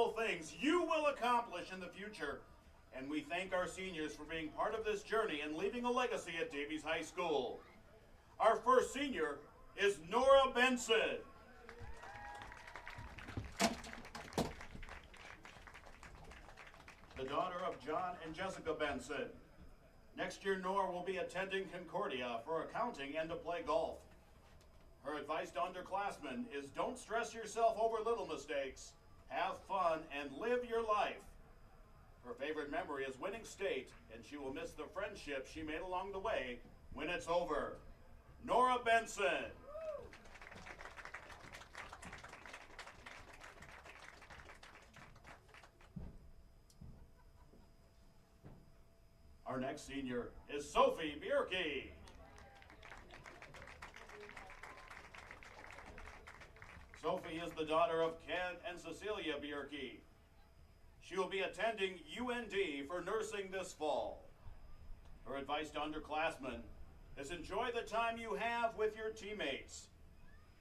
incredible things you will accomplish in the future. And we thank our seniors for being part of this journey and leaving a legacy at Davies High School. Our first senior is Nora Benson. The daughter of John and Jessica Benson. Next year, Nora will be attending Concordia for accounting and to play golf. Her advice to underclassmen is don't stress yourself over little mistakes, have fun, and live your life. Her favorite memory is winning state, and she will miss the friendship she made along the way when it's over. Nora Benson. Our next senior is Sophie Bierke. Sophie is the daughter of Ken and Cecilia Bierke. She will be attending UND for nursing this fall. Her advice to underclassmen is enjoy the time you have with your teammates.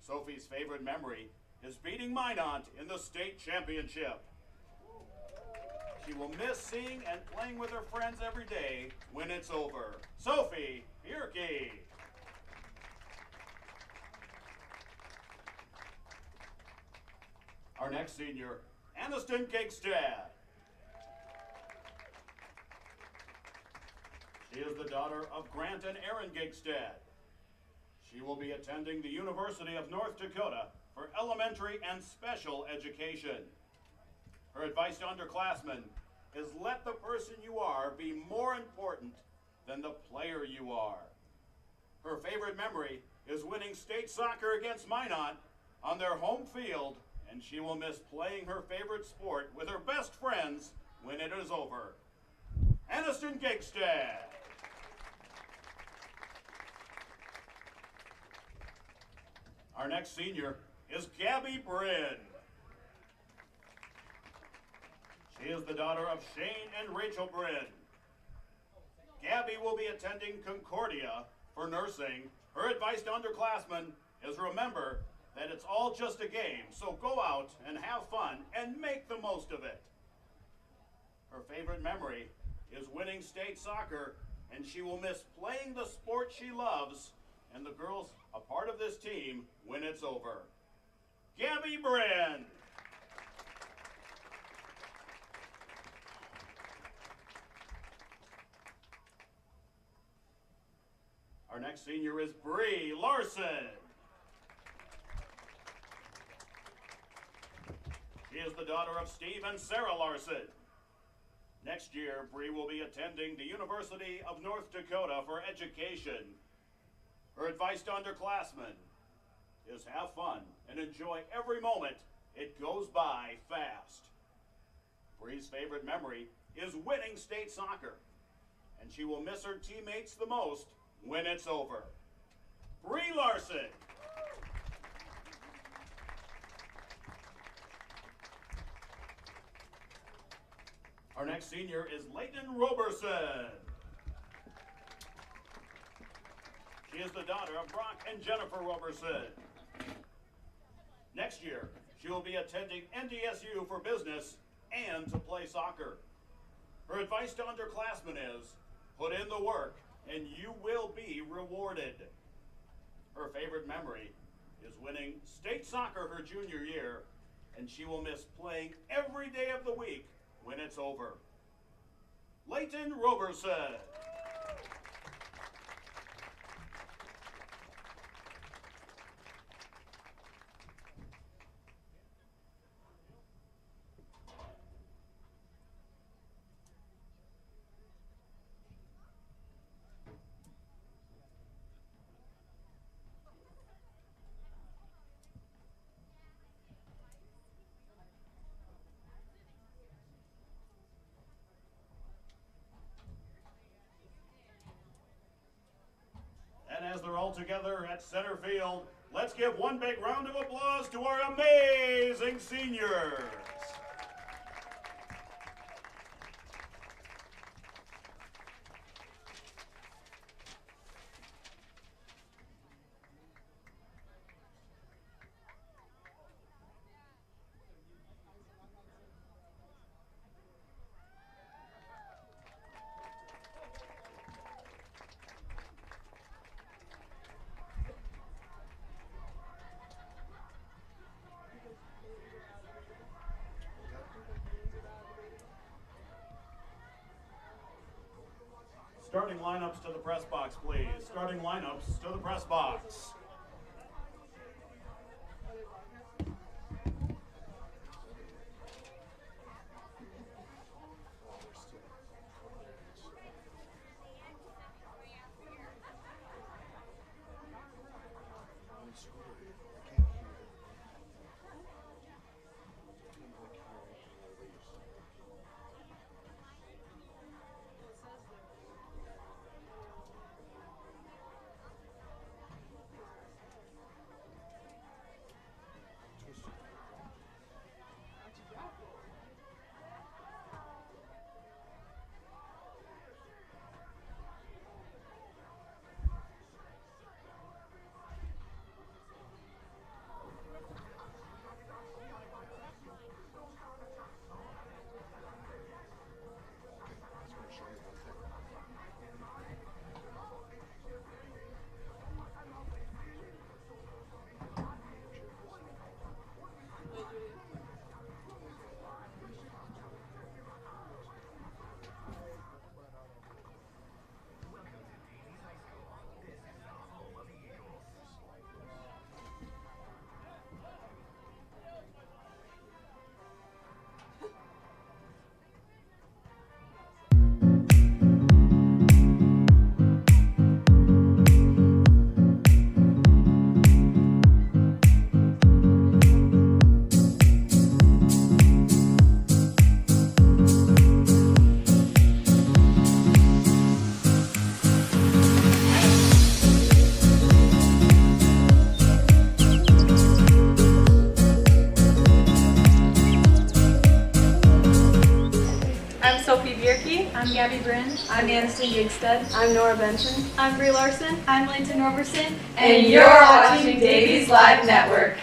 Sophie's favorite memory is beating Minot in the state championship. She will miss seeing and playing with her friends every day when it's over. Sophie Bierke. Our next senior, Aniston Gigstad. She is the daughter of Grant and Erin Gigstad. She will be attending the University of North Dakota for elementary and special education. Her advice to underclassmen is let the person you are be more important than the player you are. Her favorite memory is winning state soccer against Minot on their home field, and she will miss playing her favorite sport with her best friends when it is over. Aniston Gigstad. Our next senior is Gabby Bryn. She is the daughter of Shane and Rachel Bryn. Gabby will be attending Concordia for nursing. Her advice to underclassmen is remember that it's all just a game, so go out and have fun and make the most of it. Her favorite memory is winning state soccer, and she will miss playing the sport she loves and the girls a part of this team when it's over. Gabby Bryn. Our next senior is Bree Larson. She is the daughter of Steve and Sarah Larson. Next year, Bree will be attending the University of North Dakota for education. Her advice to underclassmen is have fun and enjoy every moment. It goes by fast. Bree's favorite memory is winning state soccer, and she will miss her teammates the most when it's over. Bree Larson. Our next senior is Leighton Roberson. She is the daughter of Brock and Jennifer Roberson. Next year, she will be attending NDSU for business and to play soccer. Her advice to underclassmen is, put in the work and you will be rewarded. Her favorite memory is winning state soccer her junior year, and she will miss playing every day of the week when it's over. Leighton Roberson. And as they're all together at center field, let's give one big round of applause to our amazing seniors. Starting lineups to the press box, please. Starting lineups to the press box. I'm Gabby Bryn. I'm Aniston Gigstead. I'm Nora Benson. I'm Bree Larson. I'm Linton Roberson. And you're watching Davies Live Network.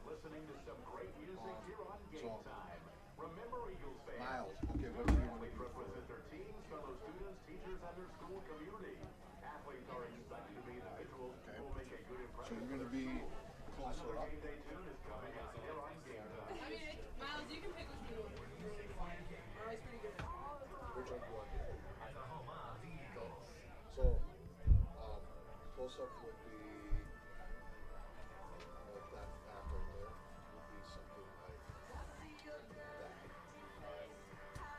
Listening to some great music here on Game Time. Remember, Eagles fans, athletes represent their teams, fellow students, parents, teachers, and their school community. Athletes are expected to be individuals who will make a good impression. So you're going to be closer Another up. game day tune is coming up here on Game Time. I mean, Miles, you can pick which one. We're always pretty good. Which one do you want? So, close up would be like that path right there. Would be something like that.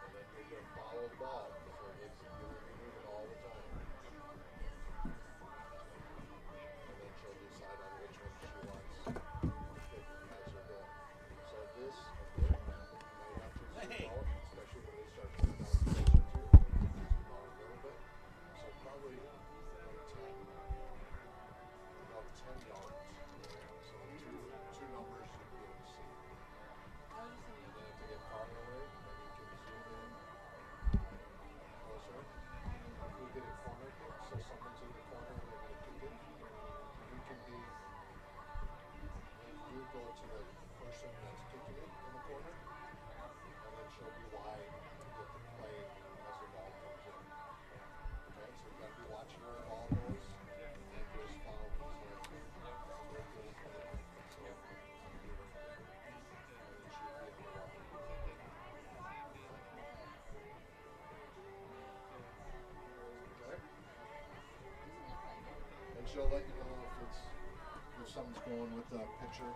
And then you're going to follow the ball. So it's, you're going to be moving all the time. And then she'll decide on which one she wants to pick as you're going. So this, again, you might have to zoom out, especially when they start coming down closer to you. Zoom out a little bit. So probably about 10 yards. So two numbers you'll be able to see. And then to get farther away, then you can zoom in closer. If we get a corner kick, so someone's in the corner and they're going to kick it, you can be, you go to the person that's kicking it in the corner, and then she'll be wide and get the play as the ball comes in. Okay, so you got to be watching where the ball goes and just follow these right there. Right there in front of you. So, be right there. And it should be on the wall. Okay? And she'll let you know if something's going with the pitcher.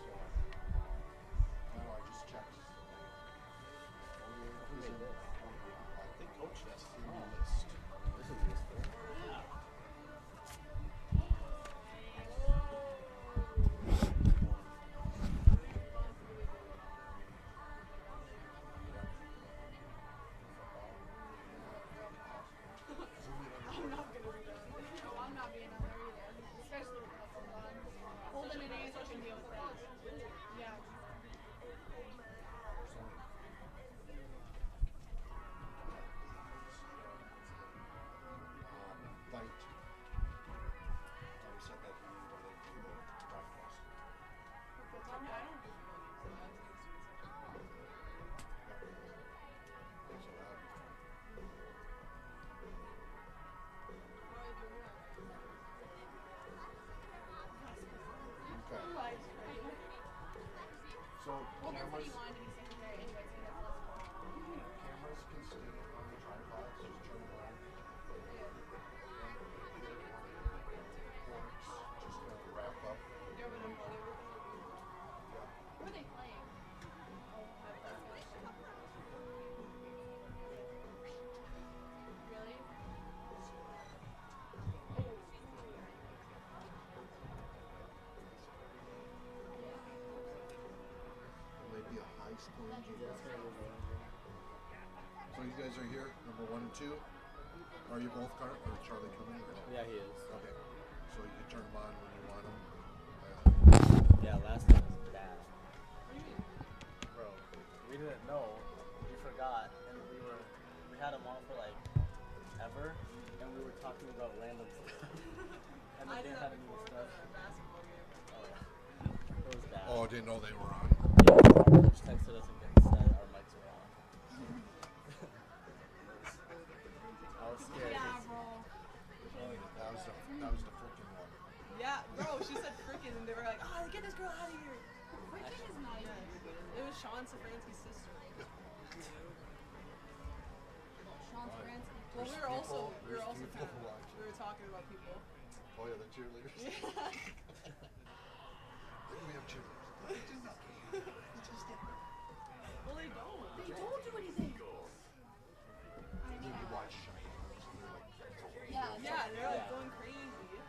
So, I just checked. I think Coach has to see the list. This is list. Yeah. I'm not gonna be done. No, I'm not being on there either. Especially with Hudson on. Holding it in so I can deal with that. Yeah. Fight. I said that when they do the broadcast. I don't think you know these. So that would be fun. Okay. So cameras can stay on the tripods, just turn them on. Works, just gonna wrap up. Yeah. Who are they playing? Really? It may be a high scoring game. So you guys are here, number 1 and 2. Are you both or Charlie coming? Yeah, he is. Okay. So you can turn them on when you want them. Yeah, last time was bad. Bro, we didn't know. We forgot, and we had him on for like ever, and we were talking about random stuff. And the game hadn't even started. Oh yeah, it was bad. Oh, didn't know they were on. Yeah, Fargo just texted us and said our mics were on. I was scared. Yeah, 'Cause- bro. That was the freaking one. Yeah, bro, she said frickin' and they were like, oh, get this girl out of here. Freaking is not even. It was Sean Safransky's sister. Sean Spransky. Well, we were There's also people kind of, watching. we were talking about people. Oh yeah, the cheerleaders. Yeah. We have cheerleaders. Well, they don't. They told you anything. Then you watch Shine. They're like, Yeah, Yeah, they're like going crazy.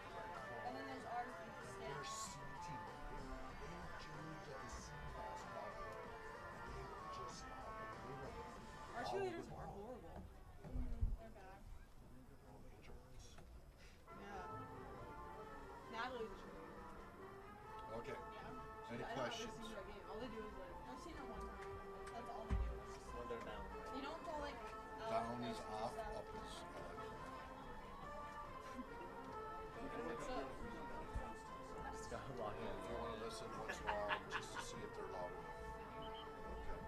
And then there's ours who just stay. they're C team. They cheerleaders at the C basketball. They just Our cheerleaders are horrible. They're bad. Yeah. Natalie's a cheerleader. Okay. Yeah. Any I don't questions? ever see her game. All they do is like, I've seen her one time. That's all they do. when they're down. You don't go like. Down is off, up is what's up? Just gotta log in. If you want to listen once in a while, just to see if they're loud enough. Okay.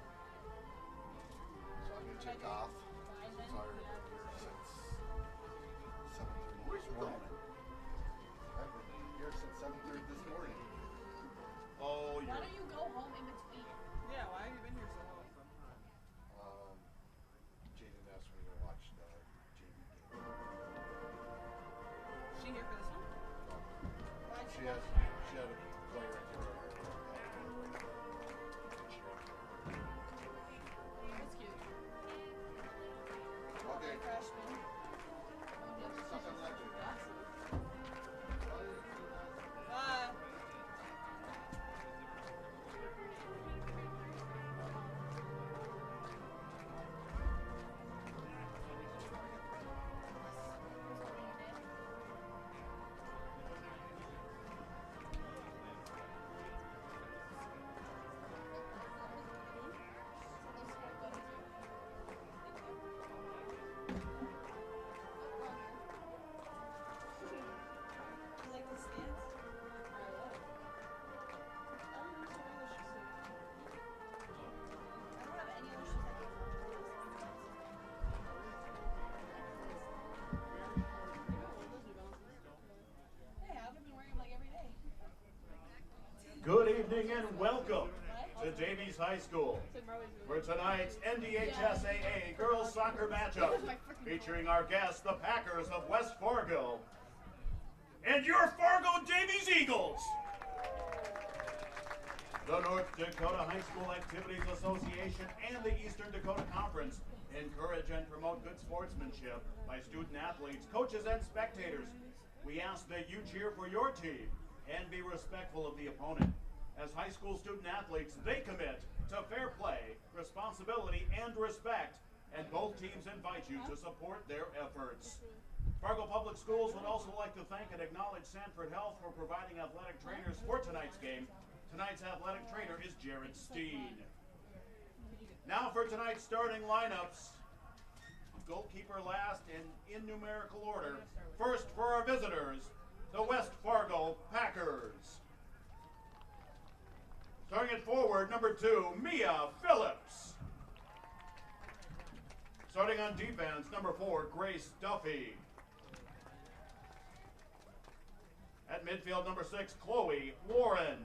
So I'm gonna take off. Since I already been here. morning. I've been here since 7:30 this morning. Oh, Why you're... don't you go home in between? Yeah, why have you been here so long? Jaden asked me to watch the JV game. Is she here for this one? She had a player in here. That's cute. Okay. Freshman. Something like that. Bye. You like the stance? I love it. I don't use some other shoes. I don't have any other shoes I can Hey, I've been wearing them like every day. Good evening and welcome to Davies High School for tonight's NDHSAA girls soccer matchup featuring our guests, the Packers of West Fargo, and your Fargo Davies Eagles. The North Dakota High School Activities Association and the Eastern Dakota Conference encourage and promote good sportsmanship by student athletes, coaches, and spectators. We ask that you cheer for your team and be respectful of the opponent. As high school student athletes, they commit to fair play, responsibility, and respect, and both teams invite you to support their efforts. Fargo Public Schools would also like to thank and acknowledge Sanford Health for providing athletic trainers for tonight's game. Tonight's athletic trainer is Jared Steen. Now for tonight's starting lineups. Goalkeeper last and in numerical order. First for our visitors, the West Fargo Packers. Starting at forward, number 2, Mia Phillips. Starting on defense, number 4, Grace Duffy. At midfield, number 6, Chloe Warren.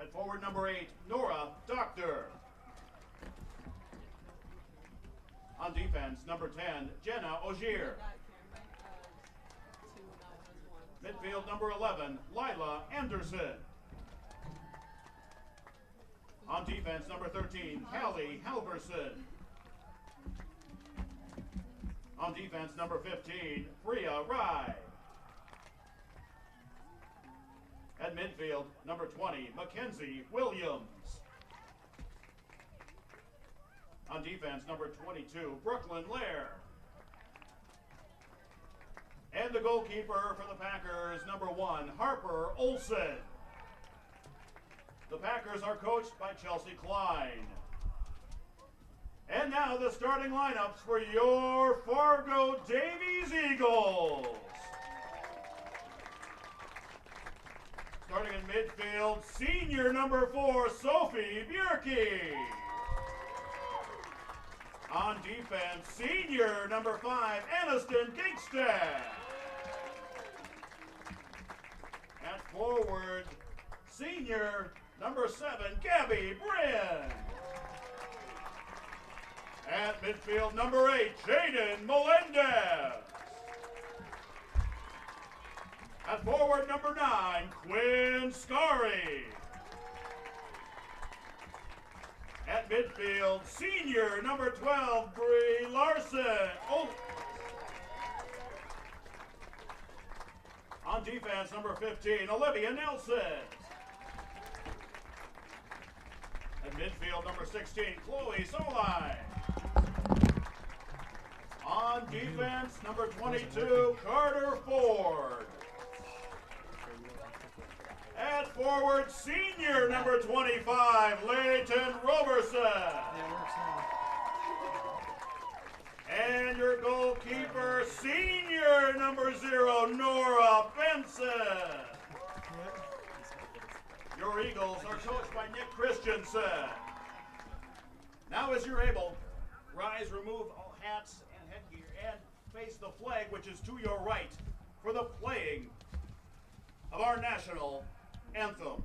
At forward, number 8, Nora Doctor. On defense, number 10, Jenna Ogier. Midfield, number 11, Lila Anderson. On defense, number 13, Callie Halverson. On defense, number 15, Priya Rai. At midfield, number 20, Mackenzie Williams. On defense, number 22, Brooklyn Lair. And the goalkeeper for the Packers, number 1, Harper Olson. The Packers are coached by Chelsea Klein. And now the starting lineups for your Fargo Davies Eagles. Starting in midfield, senior number 4, Sophie Bjerke. On defense, senior number 5, Aniston Gigstad. At forward, senior number 7, Gabby Bryn. At midfield, number 8, Jaden Melendez. At forward, number 9, Quinn Scary. At midfield, senior number 12, Bree Larson. Oh. On defense, number 15, Olivia Nelson. At midfield, number 16, Chloe Solai. On defense, number 22, Carter Ford. At forward, senior number 25, Leighton Roberson. And your goalkeeper, senior number 0, Nora Benson. Your Eagles are coached by Nick Christensen. Now as you're able, rise, remove all hats and headgear and face the flag, which is to your right, for the playing of our national anthem.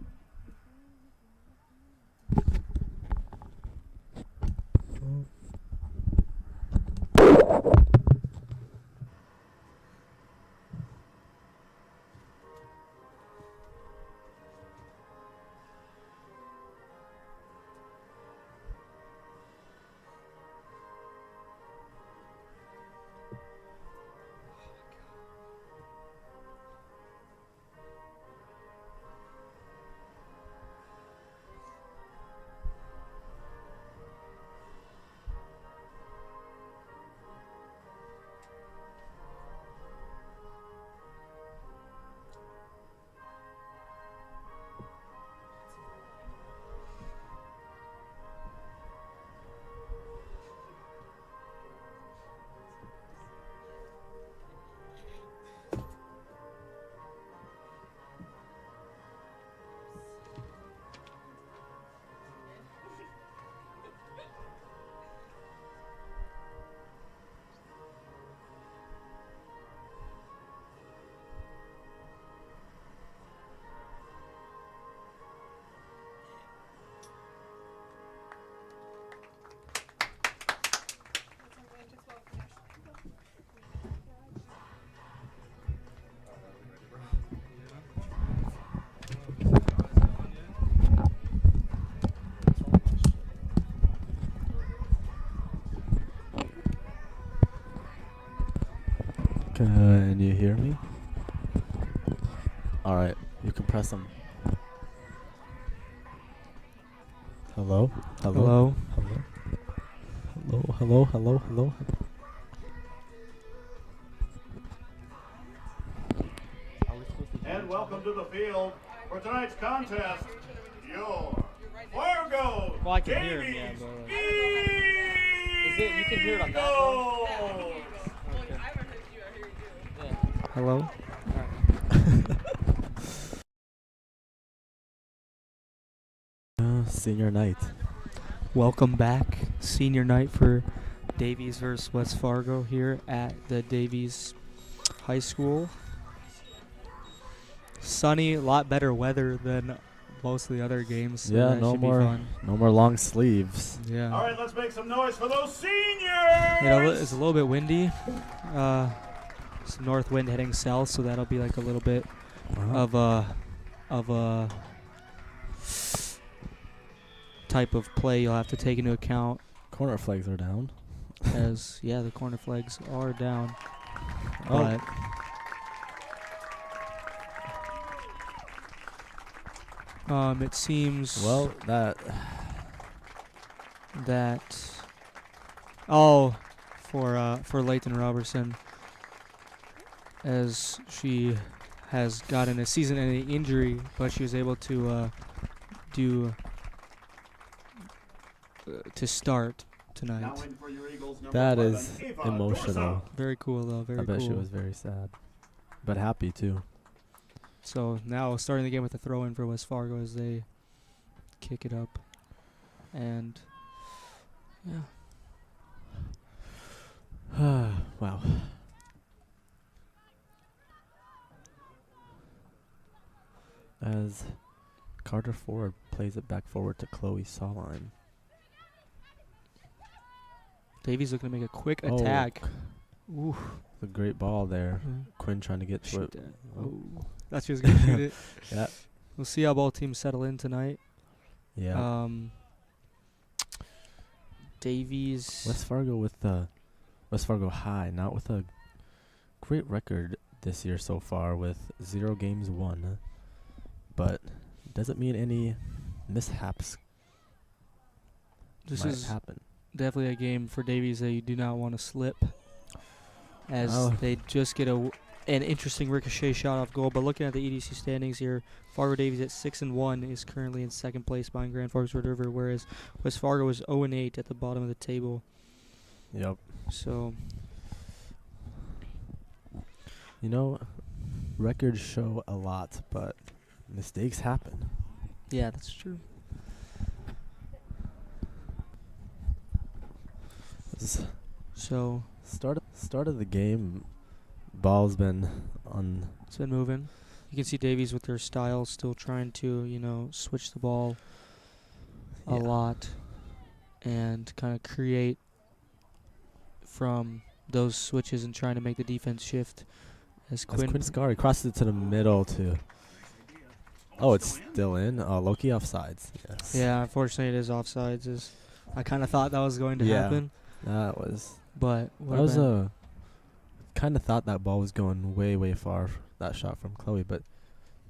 Can you hear me? Alright, you can press them. Hello? Hello? Hello. Hello? Hello? Hello? Hello? And welcome to the field for tonight's contest, your Fargo Well, I can hear him, Davies yeah, but, Is it, you can hear it on that one? Eagles. Hello? Senior night. Welcome back. Senior night for Davies versus West Fargo here at the Davies High School. Sunny, a lot better weather than most of the other games. So Yeah, that no should be more fun. no more long sleeves. Yeah. All right, let's make some noise for those seniors. It's a little bit windy. Some north wind heading south, so that'll be like a little bit of a type of play you'll have to take into account. Corner flags are down. As yeah, the corner flags are down. Oh. But it seems Well, that for Layton Robertson, as she has gotten a season-ending injury, but she was able to to start tonight. Now in for your Eagles, number that 11, is Ava emotional. Dorsa. Very cool though. Very I bet cool. she was very sad, but happy too. So now starting the game with a throw-in for West Fargo as they kick it up, and yeah. Wow. As Carter Ford plays it back forward to Chloe Saline. Davies looking to make a quick Oh. attack. Ooh. The great ball there. Quinn trying to get to Shoot it. that. Oh. Thought she was going to shoot it. Yeah. We'll see how both teams settle in tonight. Yeah. Davies. West Fargo with the West Fargo High, not with a great record this year so far with 0 games won. But doesn't mean any mishaps This might is happen. definitely a game for Davies that you do not want to slip, as they just get an interesting ricochet shot off goal. But looking at the EDC standings here, Fargo Davies at 6-1 is currently in second place behind Grand Forks Red River, whereas West Fargo is 0-8 at the bottom of the table. Yep. So, You know, records show a lot, but mistakes happen. yeah, that's true. This is So Start of the game, ball's been on. It's been moving. You can see Davies with their style still trying to, switch the ball a lot and kind of create from those switches and trying to make the defense shift. As Quinn Scarry crosses it to the middle too. Oh, it's still in. Loki offsides. Yes. Yeah, unfortunately it is offsides. I kind of thought that was going to happen. That was. But I was kind of thought that ball was going way, way far. That shot from Chloe, but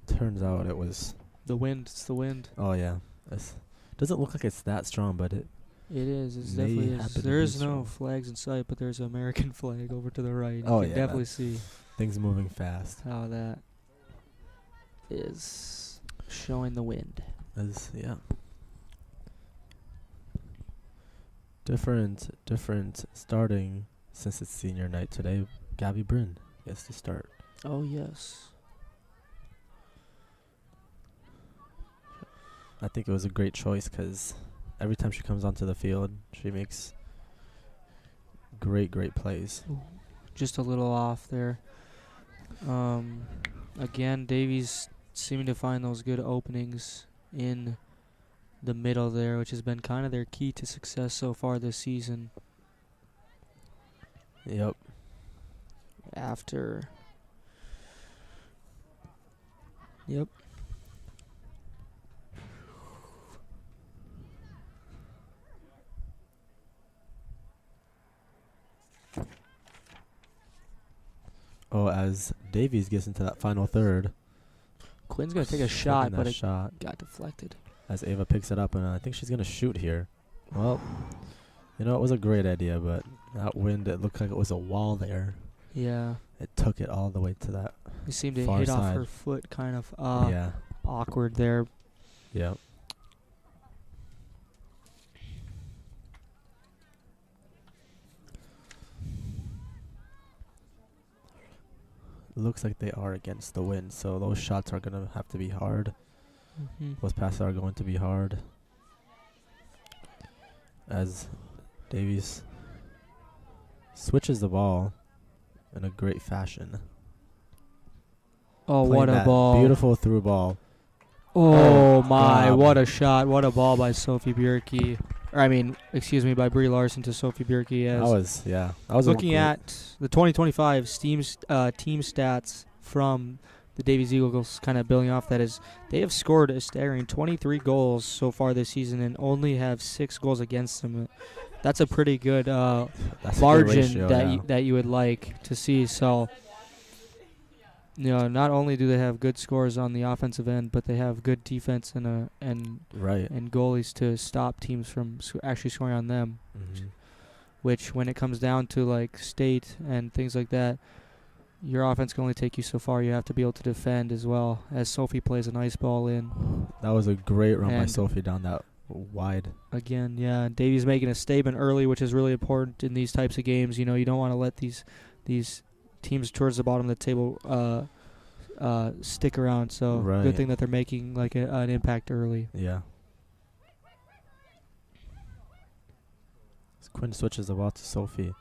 turns out it was the wind. It's the wind. Oh yeah, doesn't look like it's that strong, but it is. It definitely is. There is no flags in sight, but there's an American flag over to the right. Oh you can definitely see things moving fast. How that is showing the wind. Different starting since it's senior night today. Gabby Bryn gets to start. Oh, yes. I think it was a great choice because every time she comes onto the field, she makes great plays. Ooh, just a little off there. Again, Davies seeming to find those good openings in the middle there, which has been kind of their key to success so far this season. Yep. Yep. Oh, as Davies gets into that final third. Quinn's going to take a shot, but it got deflected. As Ava picks it up, and I think she's going to shoot here. Well, it was a great idea, but that wind, it looked like it was a wall there. Yeah. It took it all the way to that It seemed to far hit side. off her foot, kind of yeah. awkward there. Yeah. Looks like they are against the wind, so those shots are going to have to be hard. Mm-hmm. Those passes are going to be hard. As Davies switches the ball in a great fashion. Oh, Playing what a that ball. Beautiful through ball. Oh my, what a shot. What a ball by Sophie Bjerke. By Brie Larson to Sophie Bjerke. I was looking at the 2025 team stats from the Davies Eagles, kind of building off that, is they have scored a staggering 23 goals so far this season and only have 6 goals against them. That's a pretty good margin that you would like to see. So, not only do they have good scores on the offensive end, but they have good defense and goalies to stop teams from actually scoring on them. Mm-hmm. Which, when it comes down to like state and things like that, your offense can only take you so far. You have to be able to defend as well. As Sophie plays a nice ball in. That was a great run by Sophie down that wide. Again, yeah. Davies making a statement early, which is really important in these types of games. You don't want to let these teams towards the bottom of the table stick around. So good thing that they're making like an impact early. Yeah. As Quinn switches the ball to Sophie.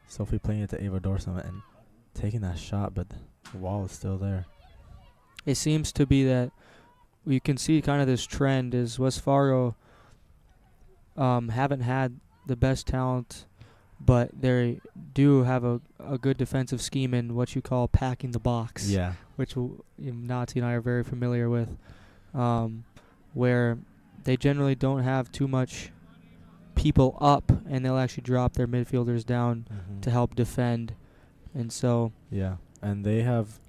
Sophie playing it to Ava Dorsum and taking that shot, but the wall is still there. It seems to be that we can see kind of this trend is West Fargo haven't had the best talent, but they do have a good defensive scheme in what you call packing the box. Yeah. Which Nazi and I are very familiar with, where they generally don't have too much people up, and they'll actually drop their midfielders down to help defend. And so and they have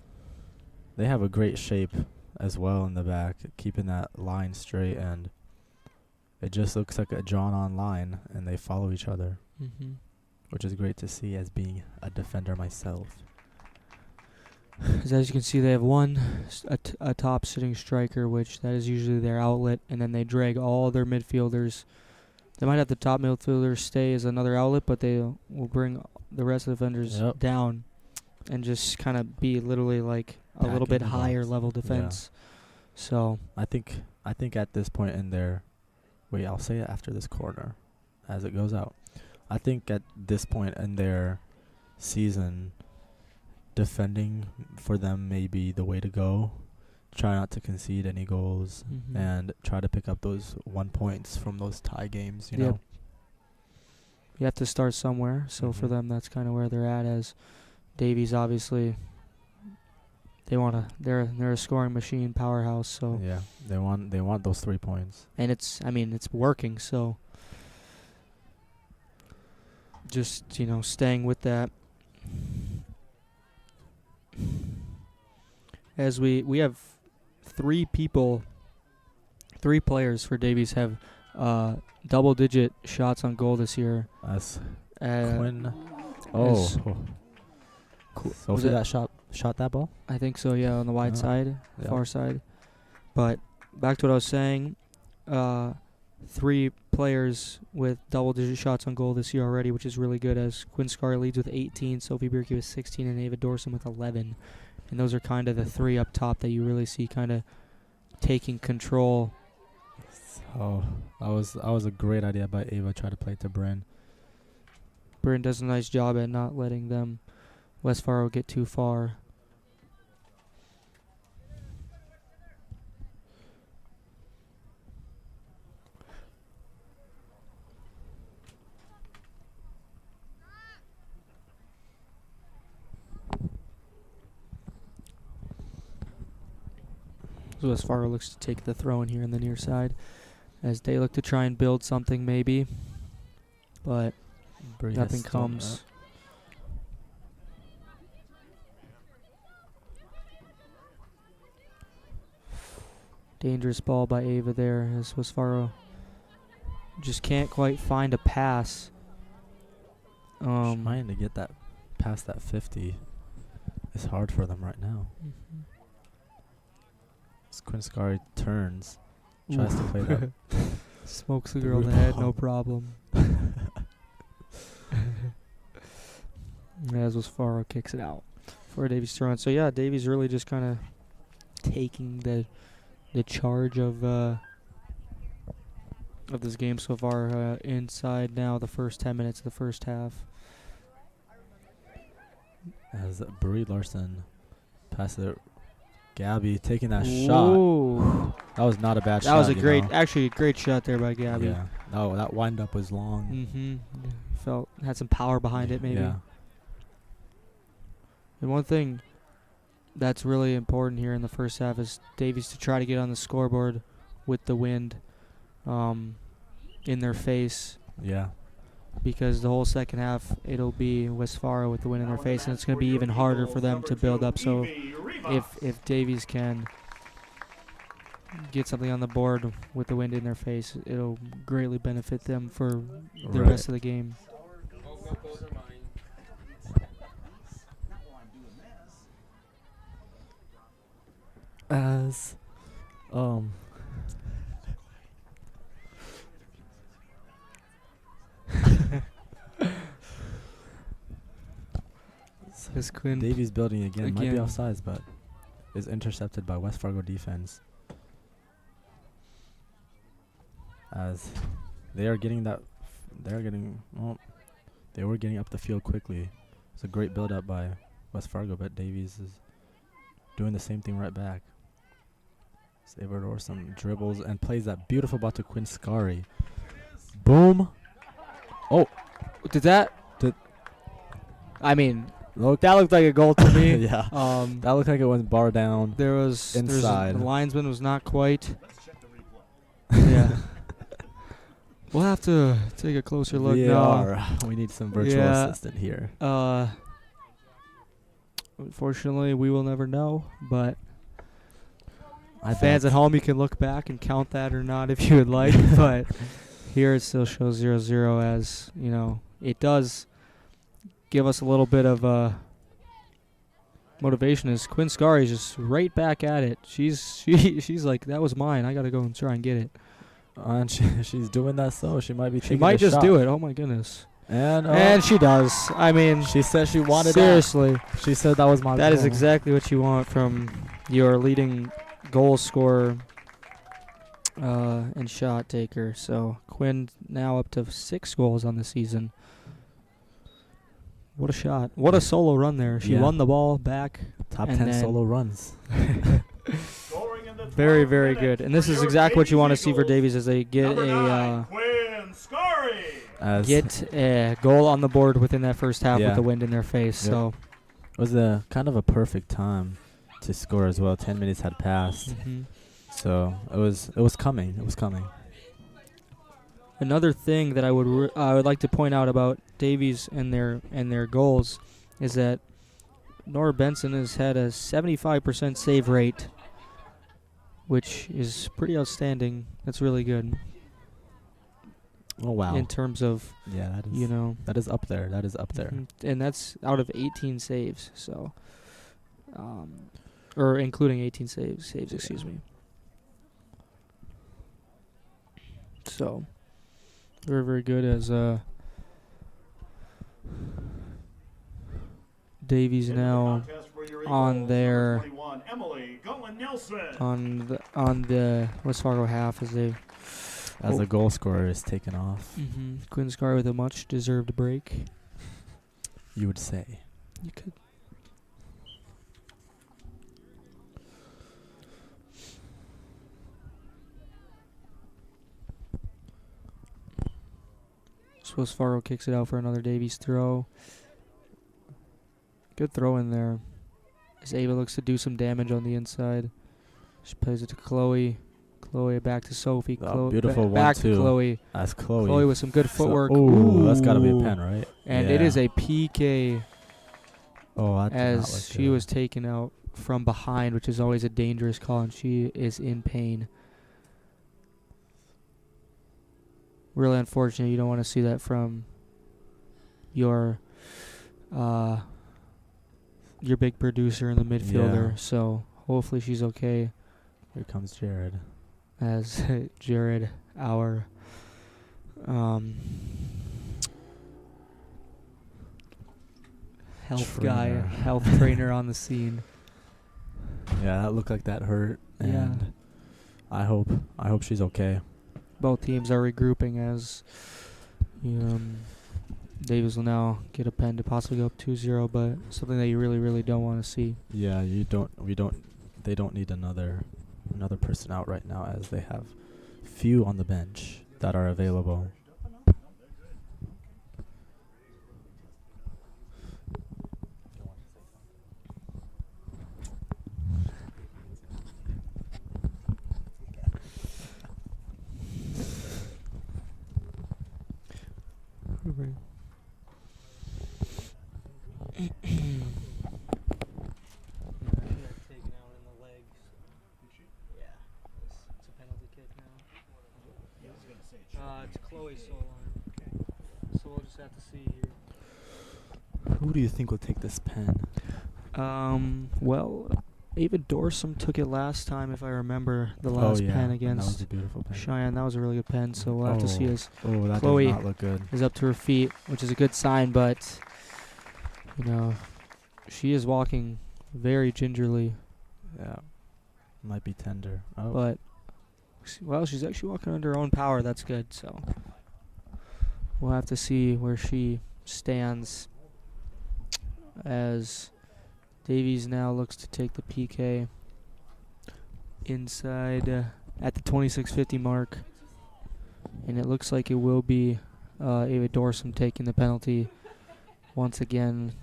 a great shape as well in the back, keeping that line straight, and it just looks like a drawn-on line, and they follow each other, which is great to see as being a defender myself. As you can see, they have a top sitting striker, which that is usually their outlet, and then they drag all their midfielders. They might have the top midfielders stay as another outlet, but they will bring the rest of the defenders down and just kind of be literally like a little bit higher level defense. Yeah. So I think at this point in their I'll say it after this corner as it goes out. I think at this point in their season, defending for them may be the way to go. Try not to concede any goals and try to pick up those 1 points from those tie games, you know. You have to start somewhere. So for them, that's kind of where they're at. As Davies, obviously, they're a scoring machine, powerhouse. So yeah, they want those 3 points. And it's working. So just staying with that. As we have 3 players for Davies have double-digit shots on goal this year. That's Quinn. Sophie that shot that ball? I think so, yeah, on the wide side, far side. But back to what I was saying, 3 players with double-digit shots on goal this year already, which is really good, as Quinn Scar leads with 18, Sophie Bierke with 16, and Ava Dorson with 11. And those are kind of the 3 up top that you really see kind of taking control. Oh, that was a great idea by Ava. Try to play it to Bryn. Bryn does a nice job at not letting them, West Fargo, get too far. So West Fargo looks to take the throw in here in the near side, as they look to try and build something maybe, but nothing comes. Dangerous ball by Ava there, as West Fargo just can't quite find a pass. Trying to get that past that 50 is hard for them right now. As Quinn Scar turns, tries to play that. Smokes the girl in the head, no problem. As West Fargo kicks it out for Davies to run. So yeah, Davies really just kind of taking the charge of this game so far. Inside now, the first 10 minutes of the first half. As Brie Larson passes it, Gabby taking that shot. That was not a bad shot. That was actually a great shot there by Gabby. Yeah. No, that wind up was long. Had some power behind it maybe. Yeah. And one thing that's really important here in the first half is Davies to try to get on the scoreboard with the wind in their face. Yeah. Because the whole second half, it'll be West Fargo with the wind in their face, and it's going to be even harder for them to build up. So if Davies can get something on the board with the wind in their face, it'll greatly benefit them for the rest of the game. As This Quinn Davies building again might be offsides, but is intercepted by West Fargo defense. As they were getting up the field quickly. It's a great build up by West Fargo, but Davies is doing the same thing right back. Salvador some dribbles and plays that beautiful ball to Quinn Scari. Boom. Oh, that looked like a goal to me. Yeah. That looked like it went bar down. There was inside. The linesman was not quite. Yeah. We'll have to take a closer look now. We need some virtual assistant here. Unfortunately, we will never know, but fans at home, you can look back and count that or not if you would like, but here it still shows 0-0, as, it does give us a little bit of motivation, as Quinn Scari is just right back at it. She's like, that was mine. I got to go and try and get it. And she's doing that, so she might be taking She might just shot. do it. Oh, my goodness. And she does. I mean, she said she wanted seriously. that. She said that was my That goal. is exactly what you want from your leading goal scorer and shot taker. So Quinn now up to 6 goals on the season. What a shot. What a solo run there. She Yeah. won the ball back. Top And 10 then- solo runs. Scoring in the Very, 12th very minute good. And for this is your exactly what you Davies want to see for Eagles. Davies as they get Number 9, a Quinn Scary. As a goal on the board within that first half Yeah. with the wind in their face. Yep. So it was a kind of a perfect time to score as well. 10 minutes had passed. So it was coming. It was coming. another thing that I would like to point out about Davies and their goals is that Nora Benson has had a 75% save rate, which is pretty outstanding. That's really good. Oh wow. In terms of, Yeah, that is you know, that is up there. That is up there. and that's out of 18 saves. So, or including 18 saves. Excuse me. So, very, very good as Davies now on their on the West Fargo half as they As the goal scorer is taken off, Quinn Scar with a much deserved break. you would say. You could. So West Fargo kicks it out for another Davies throw. Good throw in there. As Ava looks to do some damage on the inside. She plays it to Chloe. Chloe back to Sophie. Oh, beautiful back 1-2. to Chloe. That's Chloe. Chloe with some good footwork. Ooh, that's got to be a pen, right? And yeah. it is a PK Oh, that did not look as she good. was taken out from behind, which is always a dangerous call, and she is in pain. Really unfortunate. You don't want to see that from your big producer in the midfielder. Yeah. So hopefully she's okay. Here comes Jared. As Jared, our health guy, Trainer. health trainer on the scene. Yeah, that looked like that hurt, Yeah. and I hope she's okay. Both teams are regrouping as Davies will now get a pen to possibly go up 2-0, but something that you really, really don't want to see. Yeah, they don't need another person out right now, as they have few on the bench that are available. It's Chloe's solo line. So we'll just have to see here. Who do you think will take this pen? Well, Ava Dorsum took it last time, if I remember, the last pen and that was against a beautiful pen. Cheyenne. That was a really good pen, so we'll have to see as Oh, that Chloe does not look good. is up to her feet, which is a good sign, but, she is walking very gingerly. Yeah, might be tender. Oh, But, well, she's actually walking under her own power. That's good, so we'll have to see where she stands as Davies now looks to take the PK inside at the 26:50 mark. And it looks like it will be Ava Dorsum taking the penalty once again.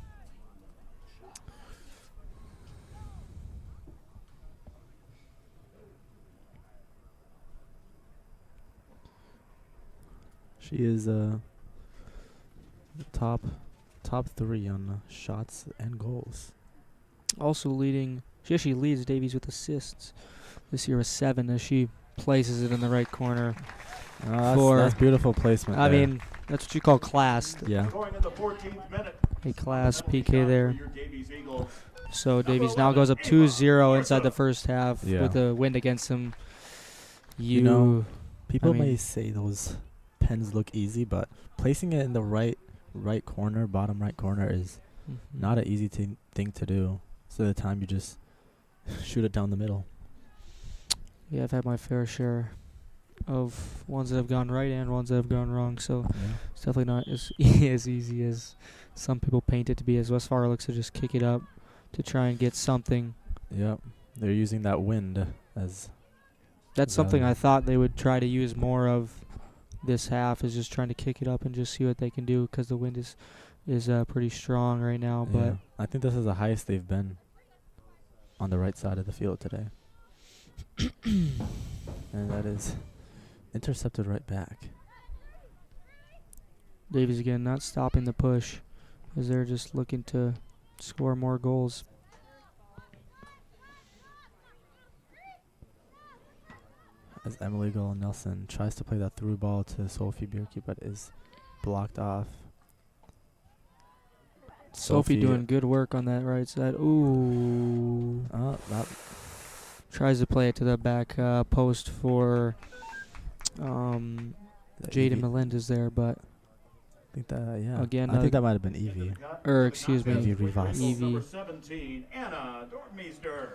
she is the top 3 on shots and goals. Also leading, she actually leads Davies with assists this year with 7 as she places it in the right corner. That's beautiful placement. I there. mean, that's what you call class. Yeah. Scoring in the 14th minute. A class Penalty PK shot there. for your Davies Eagles. So Davies now goes up 2-0 inside the first half Yeah. with the wind against him. You know, people I mean- may say those pens look easy, but placing it in the right corner, bottom right corner, is not an easy thing to do. So the time you just shoot it down the middle. Yeah, I've had my fair share of ones that have gone right and ones that have gone wrong. So Yeah. it's definitely not as as easy as some people paint it to be. As West Fargo looks to just kick it up to try and get something. Yep. They're using that wind as That's something I value. thought they would try to use more of this half, is just trying to kick it up and just see what they can do, because the wind is pretty strong right now. Yeah. But I think this is the highest they've been on the right side of the field today. And that is intercepted right back. Davies again not stopping the push, as they're just looking to score more goals. As Emily Gull Nelson tries to play that through ball to Sophie Bierke, but is blocked off. Sophie doing good work on that right side. Ooh. That Tries to play it to the back post for the Jaden Evie- Melendez there, but I think that Again, I think that might have been Evie. excuse me, Evie Rivas. Evie. Number 17, Anna Dortmeister.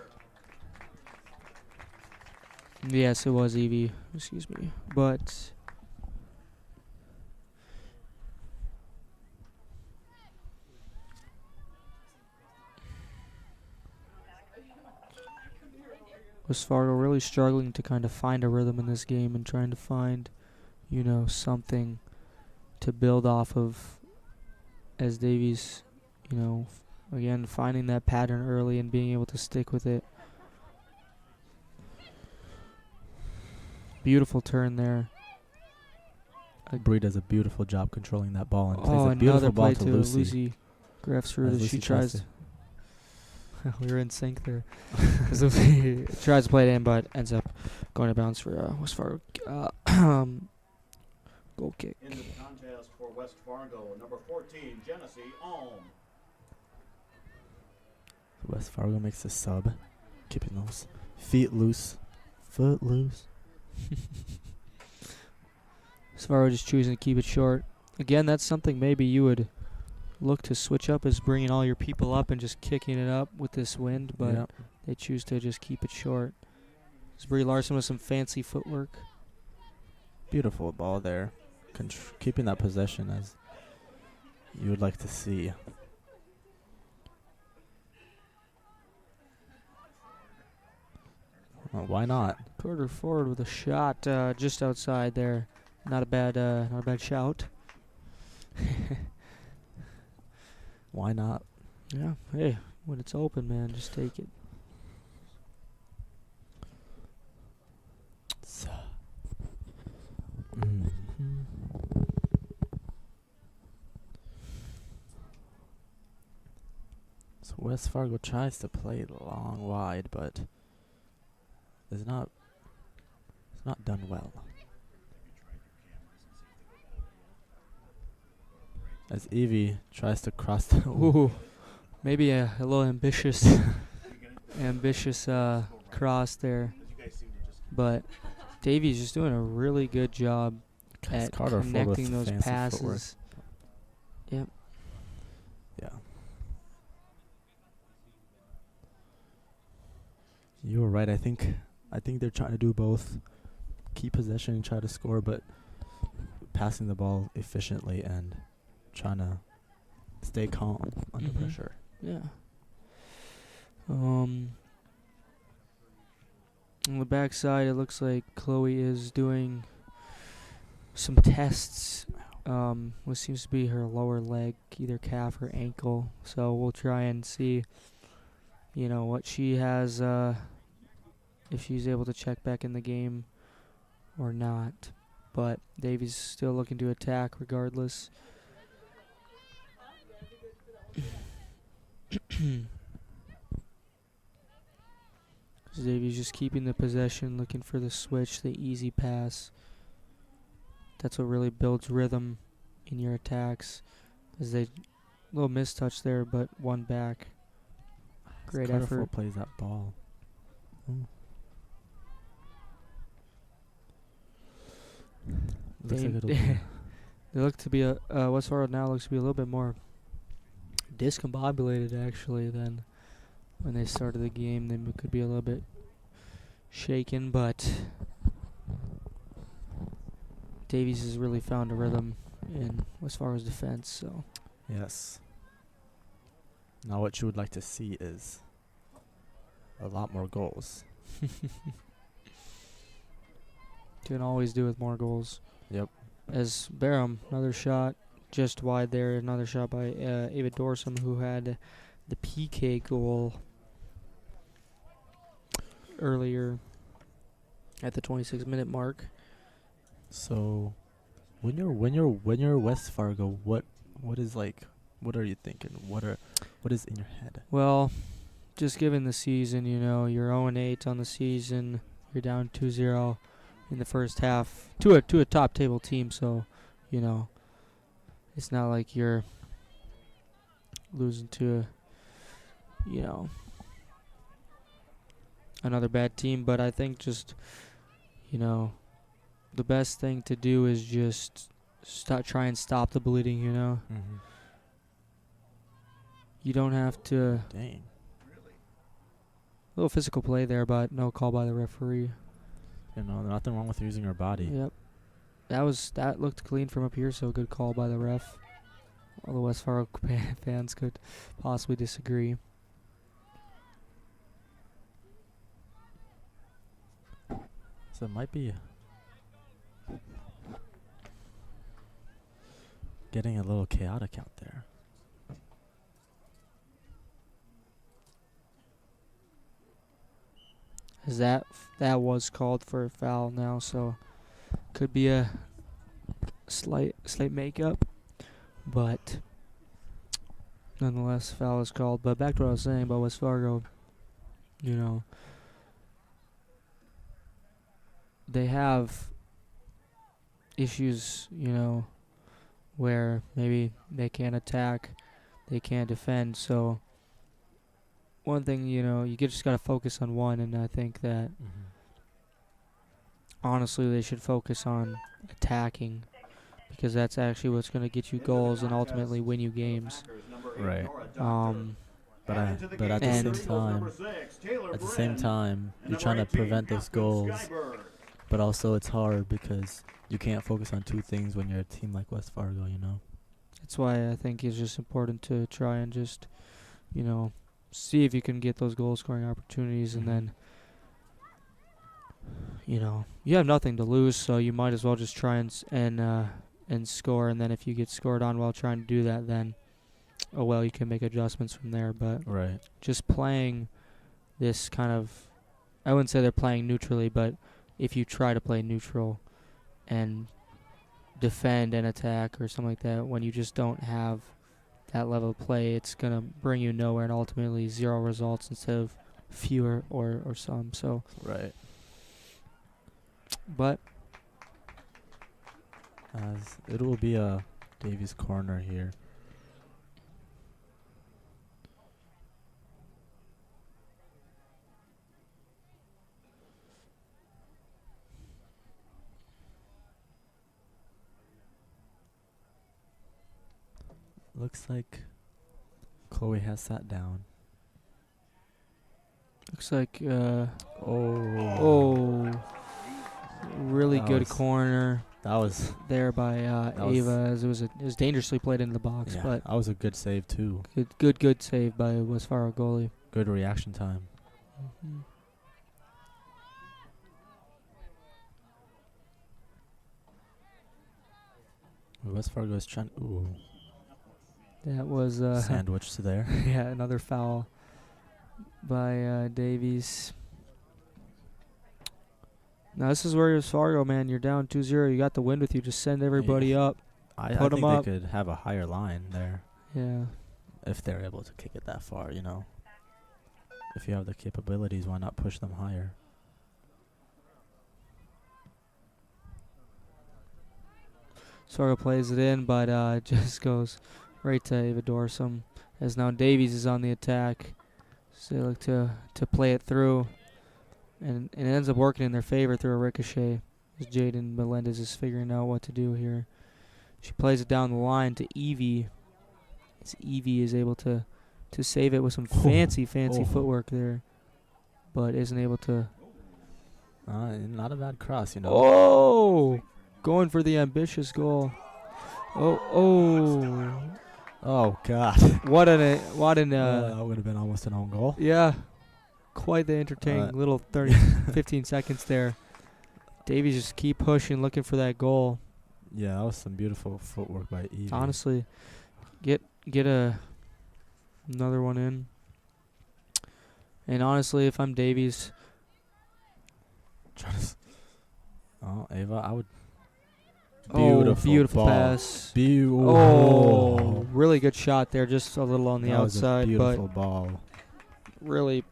Yes, it was Evie. Excuse me, but West Fargo really struggling to kind of find a rhythm in this game and trying to find, something to build off of, as Davies, again, finding that pattern early and being able to stick with it. Beautiful turn there. Bree does a beautiful job controlling that ball and plays Oh, a beautiful another ball play to to Lucy. Lucy Grafs through As that Lucy she tries tries. We were in sync there. As Lucy tries to play it in, but ends up going to bounce for West Fargo. Goal kick. In the contest for West Fargo, number 14, Genesee Alm. West Fargo makes a sub, keeping those feet loose, foot loose. Fargo just choosing to keep it short. Again, that's something maybe you would look to switch up, is bringing all your people up and just kicking it up with this wind, but Yep. they choose to just keep it short. It's Brie Larson with some fancy footwork. Beautiful ball there, keeping that possession as you would like to see. Well, why not? Carter forward with a shot just outside there. Not a bad shout. Why not? Yeah. Hey, when it's open, man, just take it. So, So West Fargo tries to play it long wide, but it's not done well. As Evie tries to cross the Ooh, maybe a little ambitious cross there, but Davies just doing a really good job at Carter forward with connecting those fancy footwork. passes. Yep. Yeah. You were right. I think they're trying to do both. Keep possession and try to score, but passing the ball efficiently and trying to stay calm under Mhm. pressure. Yeah. On the backside, it looks like Chloe is doing some tests. What seems to be her lower leg, either calf or ankle. So we'll try and see, what she has, if she's able to check back in the game or not. But Davies still looking to attack regardless. Davies just keeping the possession, looking for the switch, the easy pass. That's what really builds rhythm in your attacks. As they little mistouch there, but one back. Great Carter effort. plays that ball. Looks like it'll be They look to be West Fargo now looks to be a little bit more discombobulated actually than when they started the game. They could be a little bit shaken, but Davies has really found a rhythm in West Fargo's defense. So Yes. Now what you would like to see is a lot more goals. can always do with more goals. Yep. As Barham, another shot just wide there. Another shot by Ava Dorsum, who had the PK goal earlier at the 26-minute mark. So, when you're West Fargo, what are you thinking? What is in your head? Well, just given the season, you're 0-8 on the season. You're down 2-0 in the first half to a top table team. So, it's not like you're losing to another bad team. But I think just the best thing to do is just try and stop the bleeding. Mm-hmm. You don't have to. Dang. Little physical play there, but no call by the referee. Nothing wrong with using your body. Yep. That looked clean from up here, so good call by the ref. All the West Fargo fans could possibly disagree. So it might be getting a little chaotic out there. As that was called for a foul now, so could be a slight makeup, but nonetheless, foul is called. But back to what I was saying about West Fargo, they have issues, where maybe they can't attack, they can't defend. So one thing, you just got to focus on one, and I think that honestly they should focus on attacking, because that's actually what's going to get you goals and ultimately win you games. Right. But at the same time, you're trying to prevent those goals. But also it's hard because you can't focus on two things when you're a team like West Fargo, That's why I think it's just important to try and just, see if you can get those goal scoring opportunities, and then, you have nothing to lose, so you might as well just try and score. And then if you get scored on while trying to do that, then you can make adjustments from there. But right, just playing this kind of, I wouldn't say they're playing neutrally, but if you try to play neutral and defend and attack or something like that, when you just don't have that level of play, it's going to bring you nowhere and ultimately 0 results instead of fewer or some. So right. But as it will be a Davies corner here. Looks like Chloe has sat down. looks like Oh, really That good was- corner that was there by Ava, as it was dangerously played into the box, yeah, but that was a good save too. good save by West Fargo goalie. Good reaction time. West Fargo is trying. Ooh, That was sandwich to there. yeah, another foul by Davies. Now this is where West Fargo, man, you're down 2-0. You got the wind with you. Just send everybody up. I Put 'em think up. they could have a higher line there Yeah. if they're able to kick it that far. If you have the capabilities, why not push them higher? Fargo plays it in, but it just goes right to Ava Dorsum, as now Davies is on the attack. So they look to play it through, and it ends up working in their favor through a ricochet, as Jaden Melendez is figuring out what to do here. She plays it down the line to Evie, as Evie is able to save it with some fancy footwork there, but isn't able to. Not a bad cross, Oh! going for the ambitious goal. Oh. Oh God. What an that would have been almost an own goal. yeah. Quite the entertaining little 15 seconds there. Davies just keep pushing, looking for that goal. Yeah, that was some beautiful footwork by Evie. Honestly, get another one in. And honestly, if I'm Davies, Ava, I would. Beautiful ball. pass. Beautiful. Oh, really good shot there, just a little on the that was a outside, beautiful but ball. really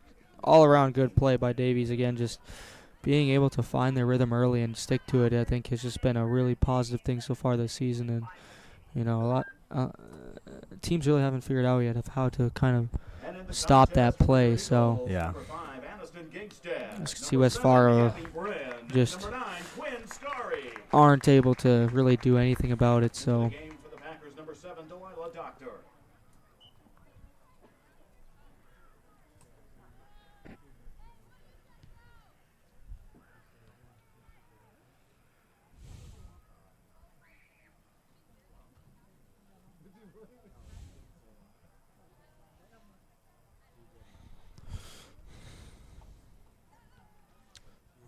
all around good play by Davies. Again, just being able to find their rhythm early and stick to it, I think, has just been a really positive thing so far this season. And a lot teams really haven't figured out yet of how to kind of stop that play. So yeah, as you can see, West Fargo just aren't able to really do anything about it. So.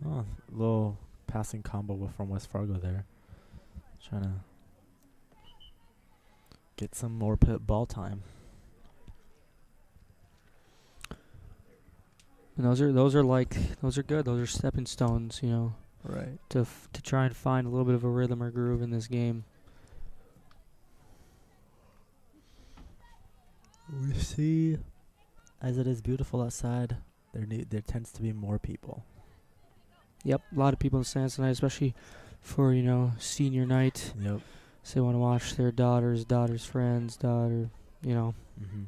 Oh, little passing combo from West Fargo there. Trying to get some more ball time. And those are good. Those are stepping stones, Right. to try and find a little bit of a rhythm or groove in this game. We see, as it is beautiful outside, there tends to be more people. Yep, a lot of people in the stands tonight, especially for, senior night. Yep. So they want to watch their daughter's friends, Mm-hmm.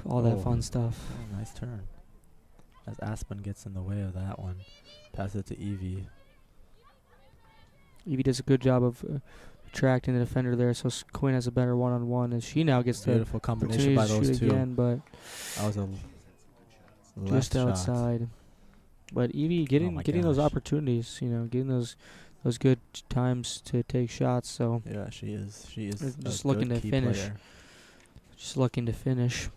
all that fun stuff. Oh, nice turn. As Aspen gets in the way of that one. Pass it to Evie. Evie does a good job of attracting the defender there, so Quinn has a better one-on-one, and she now gets the beautiful combination by opportunity to those shoot two. again, but That was a just shot. outside. But Evie getting those gosh. opportunities, getting those good times to take shots. So Yeah, she is. She is just a looking good to key finish. player. Just looking to finish.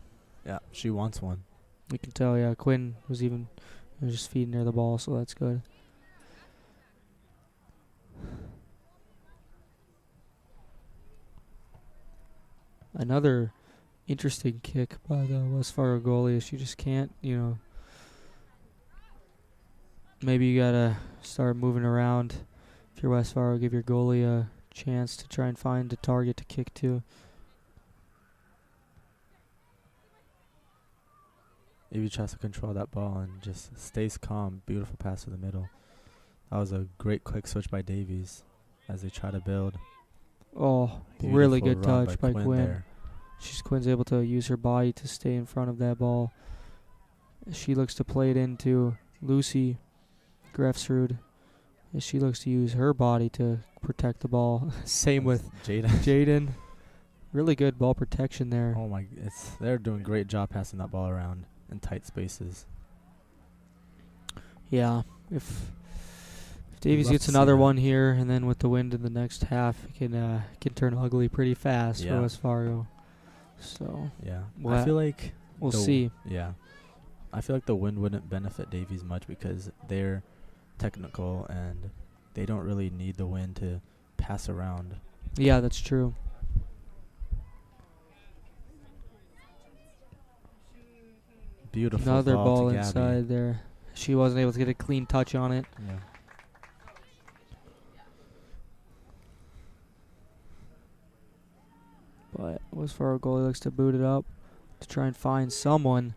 Yeah, she wants one. You can tell. Yeah, Quinn was just feeding her the ball, so that's good. Another interesting kick by the West Fargo goalie. She just can't, maybe you gotta start moving around. If you're West Fargo, give your goalie a chance to try and find a target to kick to. Evie tries to control that ball and just stays calm. Beautiful pass to the middle. That was a great quick switch by Davies as they try to build. Oh, really Beautiful good run touch by Quinn. there. Quinn's able to use her body to stay in front of that ball. She looks to play it into Lucy Grefsrud. She looks to use her body to protect the ball. Same with Jaden. Really good ball protection there. Oh my! They're doing a great job passing that ball around in tight spaces. Yeah, if Davies love gets to see another that. one here, and then with the wind in the next half, it can turn ugly pretty fast Yeah. for West Fargo. So Yeah, Well, I feel like we'll the- see. Yeah, I feel like the wind wouldn't benefit Davies much because they're technical and they don't really need the wind to pass around. Yeah, that's true. Beautiful Another ball to Gabby. inside there. She wasn't able to get a clean touch on it. Yeah. But West Fargo goalie looks to boot it up to try and find someone.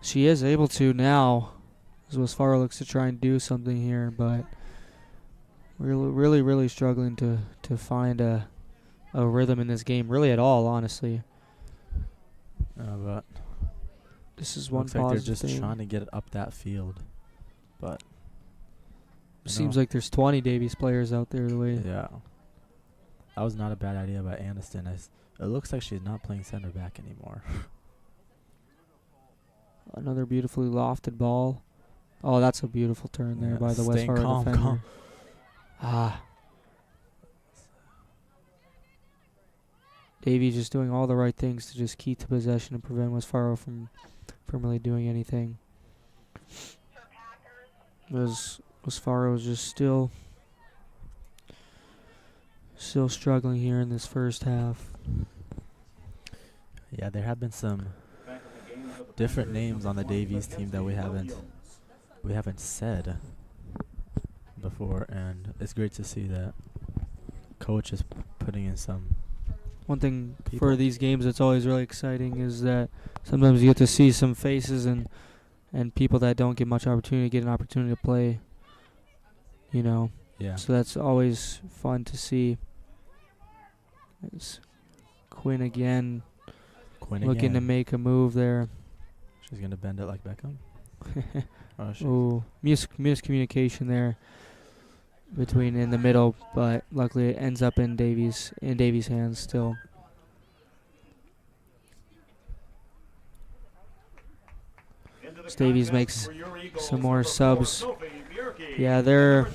She is able to now, as West Fargo looks to try and do something here, but really struggling to find a rhythm in this game, really at all, honestly. But This is one looks like they're positive just thing. trying to get it up that field. But Seems like there's 20 Davies players out there the way. yeah, that was not a bad idea by Aniston. It looks like she's not playing center back anymore. Another beautifully lofted ball. Oh, that's a beautiful turn there Yeah, by the West staying Fargo calm, defender. calm. Davies just doing all the right things to just keep the possession and prevent West Fargo from really doing anything. West Fargo is just still struggling here in this first half. Yeah, there have been some different names on the Davies team that we haven't said before, and it's great to see that coach is putting in some. One thing people. for these games that's always really exciting is that sometimes you get to see some faces and people that don't get much opportunity get an opportunity to play. You know. Yeah. So that's always fun to see. It's Quinn again. Looking to make a move there. She's gonna bend it like Beckham. Ooh, miscommunication there between in the middle, but luckily it ends up in Davies' hands still. Davies makes some more subs. Yeah, they're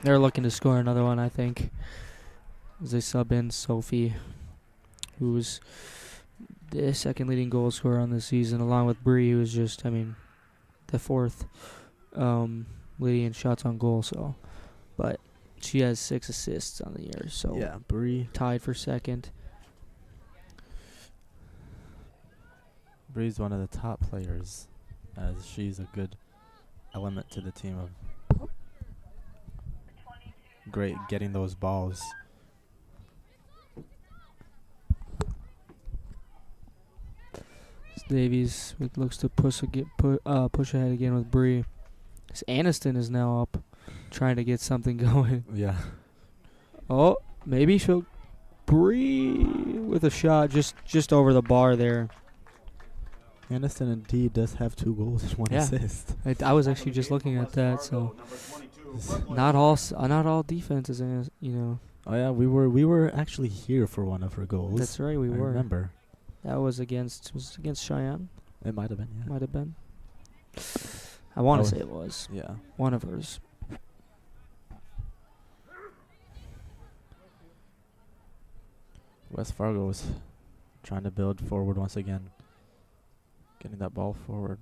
looking to score another one, I think, as they sub in Sophie, who's the second leading goal scorer on the season, along with Bree, who's just, the fourth leading in shots on goal. So, but she has 6 assists on the year. So yeah, Bree tied for second. Bree's one of the top players, as she's a good element to the team of great getting those balls. Davies looks to push ahead again with Bree. Aniston is now up, trying to get something going. Yeah. Oh, maybe she'll Bree with a shot just over the bar there. Aniston indeed does have 2 goals and 1 assist. I was actually just looking at that, so not all defenses, you know. Oh yeah, we were actually here for one of her goals. That's right, we were. Remember. That was against Cheyenne. It might have been. Yeah. Might have been. I want to say it was. Yeah. One of hers. West Fargo was trying to build forward once again. Getting that ball forward.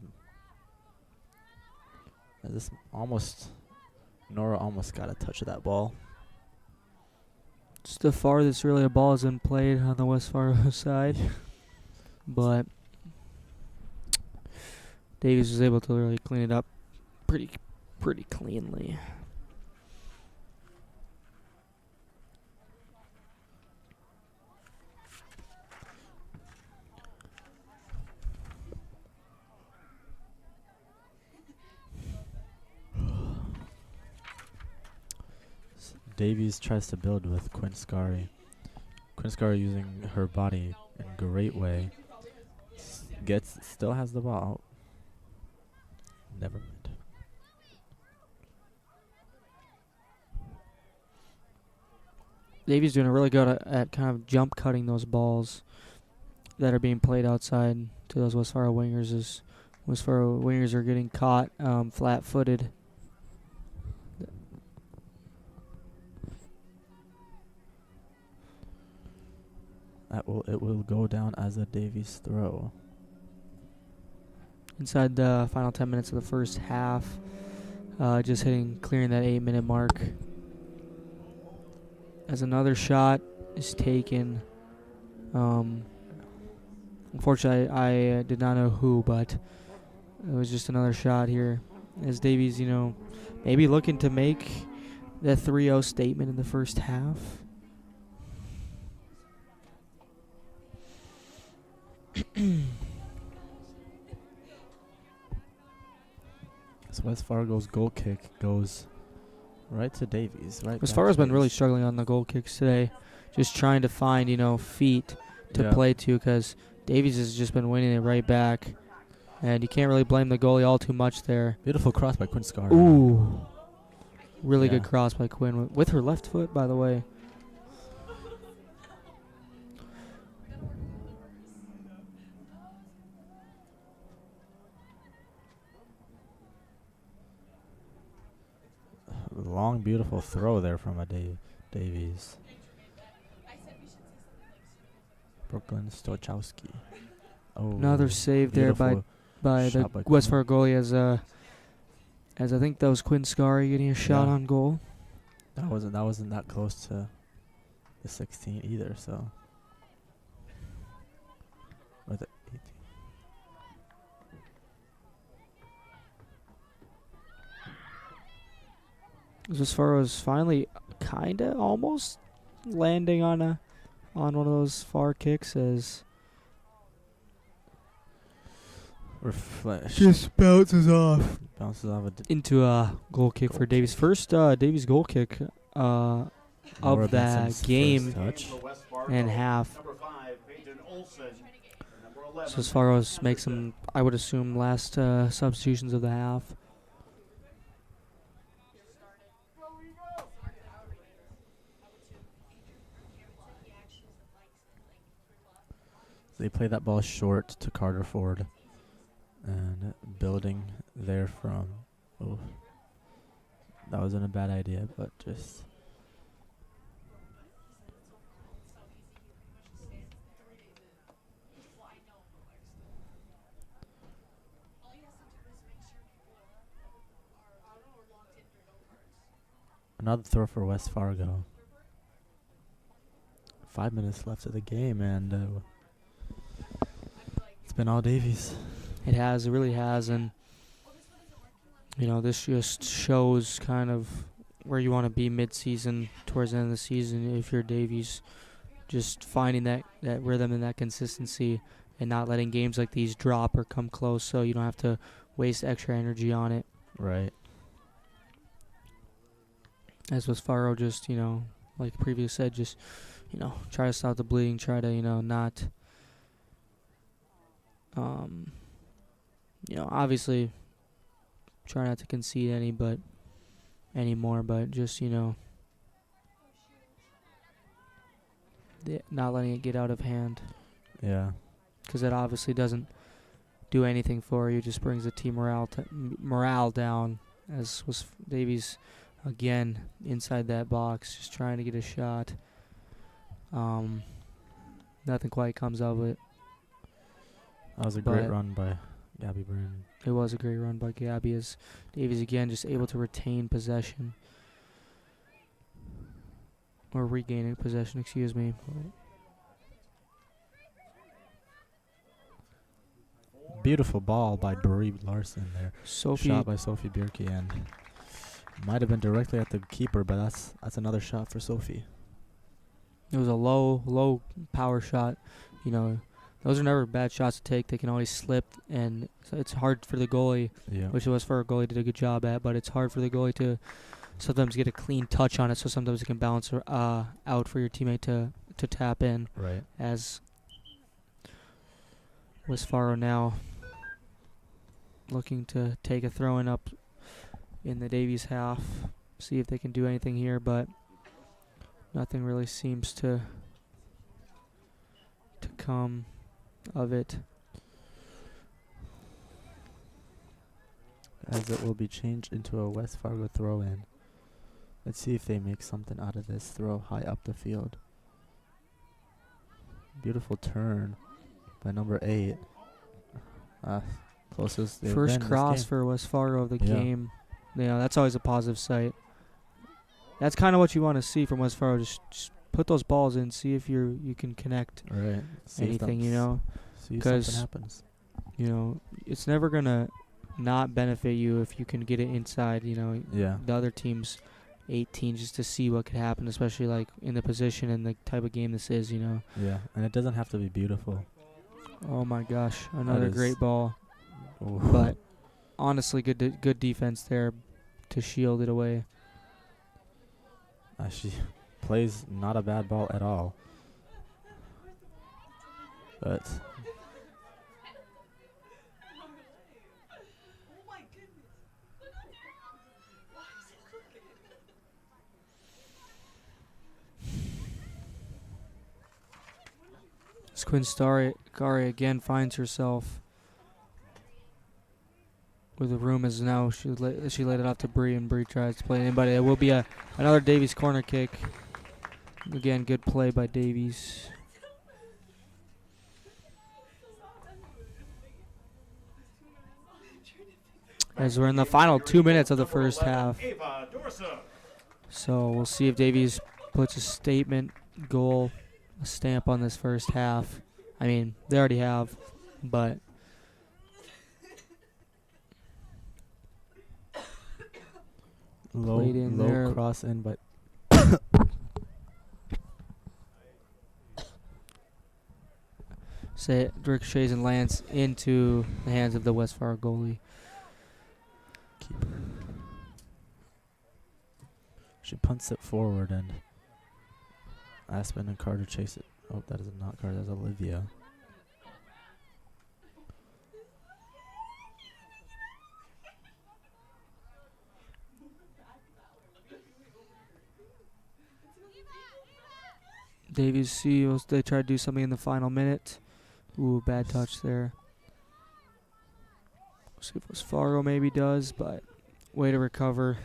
Nora almost got a touch of that ball. It's the farthest really a ball has been played on the West Fargo side. But Davies was able to really clean it up pretty cleanly. Davies tries to build with Quinn Scary. Quinn Scary using her body in a great way. Still has the ball. Never mind. Davies doing a really good at kind of jump cutting those balls that are being played outside to those West Fargo wingers. As West Fargo wingers are getting caught flat-footed. It will go down as a Davies throw. Inside the final 10 minutes of the first half, just clearing that 8-minute mark. As another shot is taken. Unfortunately, I did not know who, but it was just another shot here. As Davies, maybe looking to make the 3-0 statement in the first half. So West Fargo's goal kick goes right to Davies. West Fargo's been really struggling on the goal kicks today, just trying to find feet to play to, because Davies has just been winning it right back, and you can't really blame the goalie all too much there. Beautiful cross by Quinn Scar. Ooh, really good cross by Quinn with her left foot, by the way. Long long, beautiful throw there from a Davies. Brooklyn Stochowski. Oh, Another save there by the shot by West Quinn. Fargo goalie as I think that was Quinn Scarry getting a shot Yeah. on goal. That wasn't that close to the 16 either, so. Or the 18. As far as finally kinda almost landing on one of those far kicks as Just bounces off bounces off into a goal kick for Davies. First Davies goal kick Laura of that Benson's game first touch. and half. Number 5, Peyton Olsen. And number 11, So as far as makes some, I would assume, last substitutions of the half. They play that ball short to Carter Ford, and building there from. Oh, that wasn't a bad idea, but just. Another throw for West Fargo. 5 minutes left of the game, and it's been all Davies. It has, it really has, and you know, this just shows kind of where you want to be mid-season, towards the end of the season. If you're Davies, just finding that rhythm and that consistency, and not letting games like these drop or come close, so you don't have to waste extra energy on it. Right. As was Fargo, just, you know, like previous said, just, you know, try to stop the bleeding, try to, you know, not, you know, obviously try not to concede anymore, but just, you know, not letting it get out of hand. Yeah. Because it obviously doesn't do anything for you, just brings the team morale down, as was Davies again inside that box, just trying to get a shot. Nothing quite comes of it. That was a great run by Gabby Brandon. It was a great run by Gabby, as Davies again just able to retain possession. Or regaining possession, excuse me. Beautiful ball by Brie Larson there. Shot by Sophie Bierke, and might have been directly at the keeper, but that's another shot for Sophie. It was a low power shot. You know, those are never bad shots to take. They can always slip, and so it's hard for the goalie, which was for a goalie did a good job at, but it's hard for the goalie to sometimes get a clean touch on it, so sometimes it can bounce out for your teammate to tap in. Right. As West Fargo now looking to take a throw-in up in the Davies half, see if they can do anything here, but nothing really seems to come of it. As it will be changed into a West Fargo throw-in. Let's see if they make something out of this throw high up the field. Beautiful turn by number 8. Closest they've First been cross this game. for West Fargo of the game. You know, that's always a positive sight. That's kind of what you want to see from West Fargo. Just put those balls in, see if you can connect anything, you know. See if something happens. You know, it's never going to not benefit you if you can get it inside, you know, the other team's 18, just to see what could happen, especially like in the position and the type of game this is, you know. Yeah, and it doesn't have to be beautiful. Oh my gosh, another great ball. Ooh. But honestly, good defense there to shield it away. She plays not a bad ball at all. But Quinn Starry again finds herself with the room is now she laid it off to Bree, and Bree tries to play anybody. It will be another Davies corner kick. Again, good play by Davies. As we're in the final 2 minutes of the first half. So we'll see if Davies puts a statement goal, a stamp on this first half. I mean, they already have, but low cross in, but say ricochets and lands into the hands of the West Fargo goalie. She punts it forward, and Aspen and Carter chase it. Oh, that is not Carter. That's Olivia. Davies seals. They try to do something in the final minute. Ooh, bad touch there. See if West Fargo maybe does, but way to recover.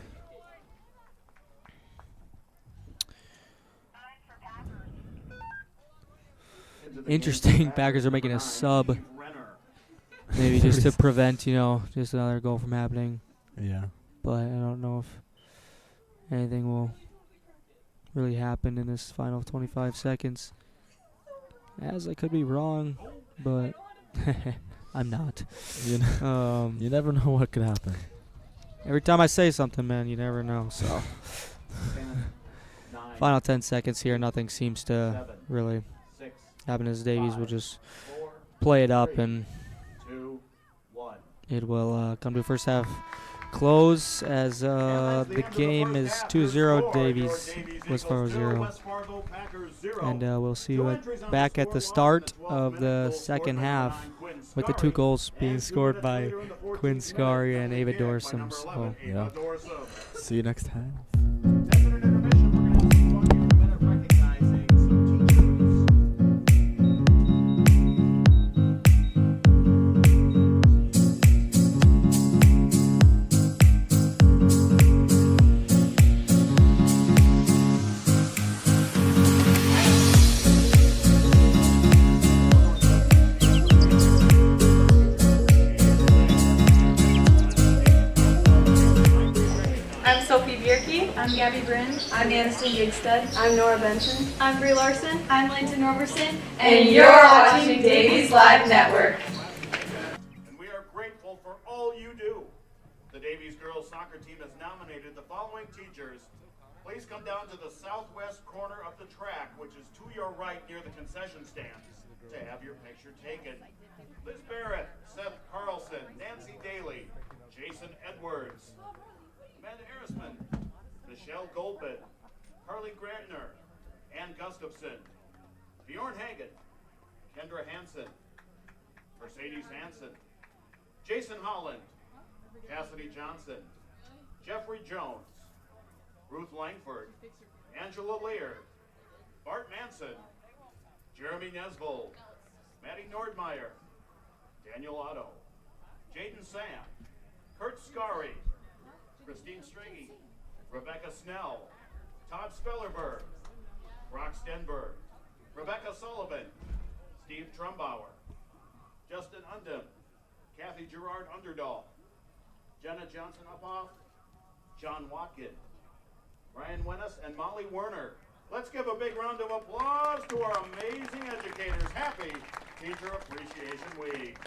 Interesting. Packers are making a sub. Maybe just to prevent, just another goal from happening. Yeah. But I don't know if anything will really happen in this final 25 seconds. As I could be wrong, but I'm not. You never know what could happen. Every time I say something, man, you never know. So, final 10 seconds here. Nothing seems to really happen as Davies will just play it up, and it will come to first half close as the game is 2-0 Davies, West Fargo 0. And we'll see you back at the start of the second half with the 2 goals being scored by Quinn Scarry and Ava Dorsum. So, yeah. See you next time. I'm Gabby Bryn. I'm Aniston Gigstead. I'm Nora Benson. I'm Brie Larson. I'm Linton Roberson. And you're watching Davies Live Network. And we are grateful for all you do. The Davies girls soccer team has nominated the following teachers. Please come down to the southwest corner of the track, which is to your right near the concession stands, to have your picture taken. Liz Barrett, Seth Carlson, Nancy Daly, Jason Edwards, Amanda Erisman, Michelle Goldman, Carly Grantner, Ann Gustafson, Bjorn Hagen, Kendra Hansen, Mercedes Hansen, Jason Holland, Cassidy Johnson, Jeffrey Jones, Ruth Langford, Angela Lear, Bart Manson, Jeremy Nesvold, Maddie Nordmeyer, Daniel Otto, Jaden Sam, Kurt Scarry, Christine Striggy, Rebecca Snell, Todd Spellerberg, Brock Stenberg, Rebecca Sullivan, Steve Trumbauer, Justin Undem, Kathy Gerard Underdahl, Jenna Johnson Uphoff, John Watkin, Ryan Wennis, and Molly Werner. Let's give a big round of applause to our amazing educators. Happy Teacher Appreciation Week.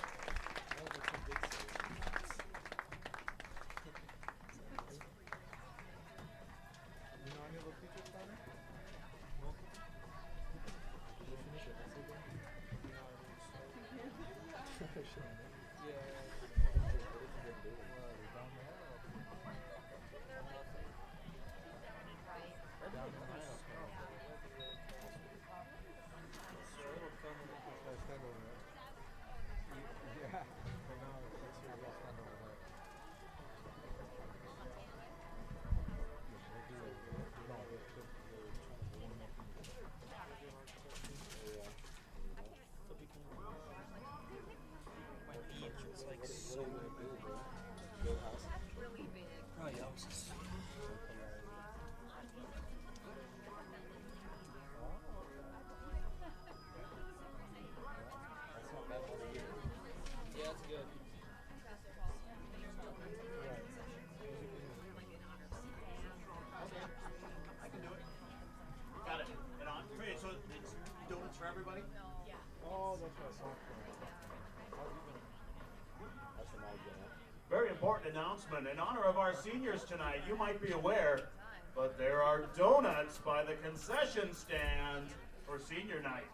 Very important announcement in honor of our seniors tonight. You might be aware, but there are donuts by the concession stand for senior night.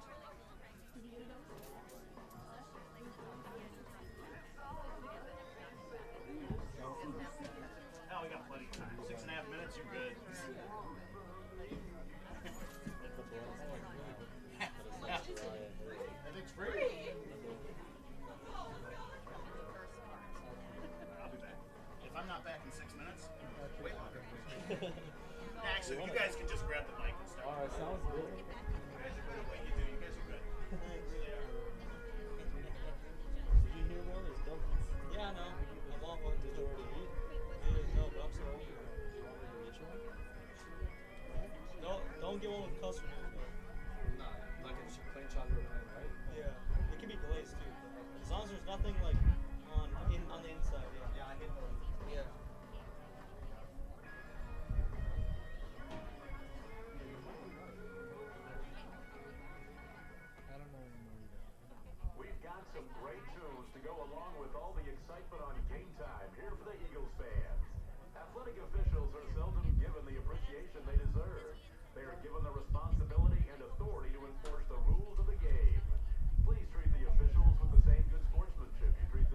Oh, we got plenty of time. 6.5 minutes, you're good. Everything's free. I'll be back. If I'm not back in 6 minutes, wait longer. Actually, you guys can just grab the mic and start. Alright, sounds good. You guys are good at what you do. You guys are good. You really are. Did you hear one? It's dope. Yeah, I know. I want one. Did you already eat? Yeah, no, but I'm sorry. You want me to get you one? Don't get one with custard in it, though. No, like a plain chocolate or plain white? Yeah. It can be glazed, too. As long as there's nothing, like, on the inside, yeah. Yeah, I hate those. Yeah. We've got some great tunes to go along with all the excitement on game time here for the Eagles fans. Athletic officials are seldom given the appreciation they deserve. They are given the responsibility and authority to enforce the rules of the game. Please treat the officials with the same good sportsmanship you treat the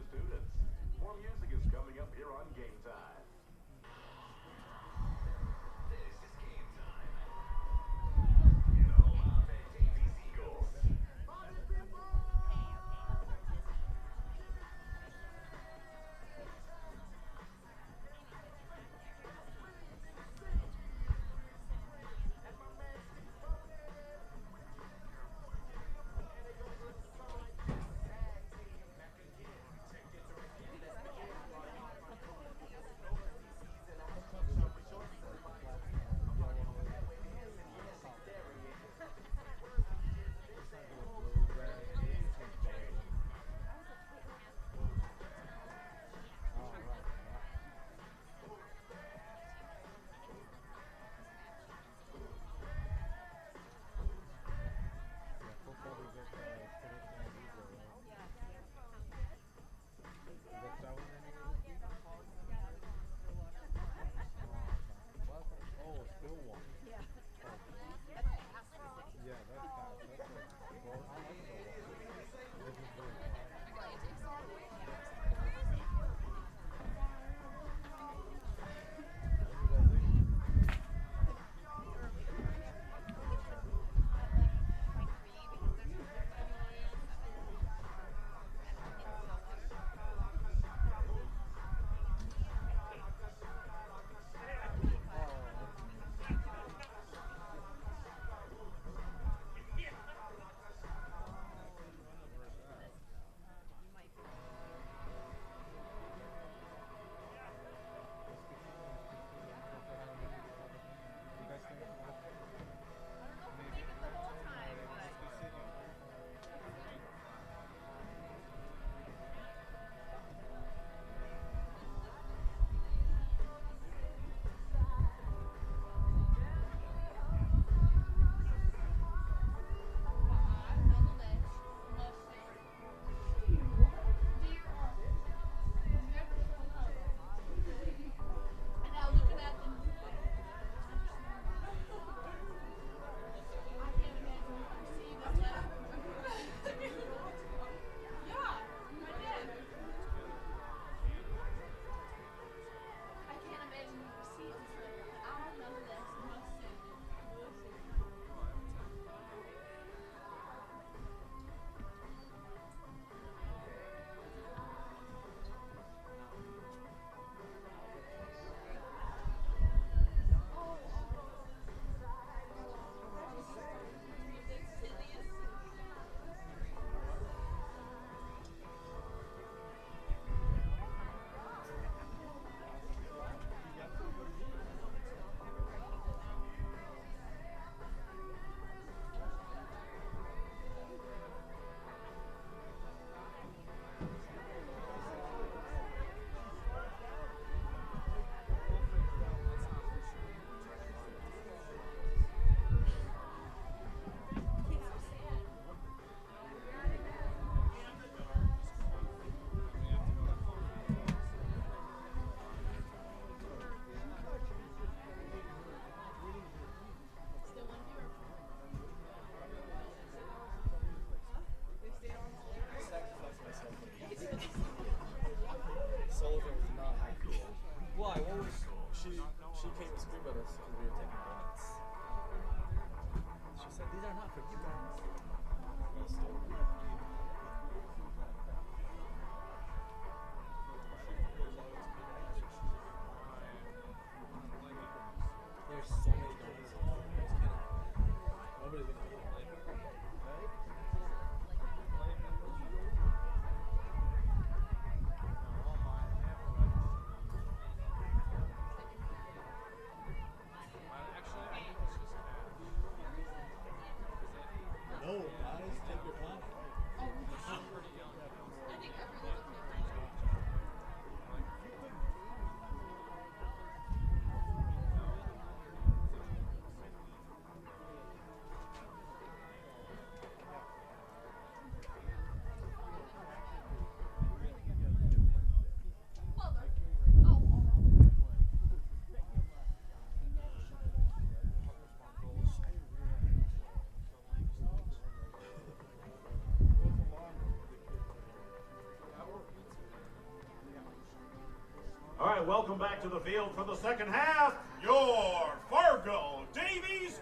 welcome back to the field for the second half, your Fargo Davies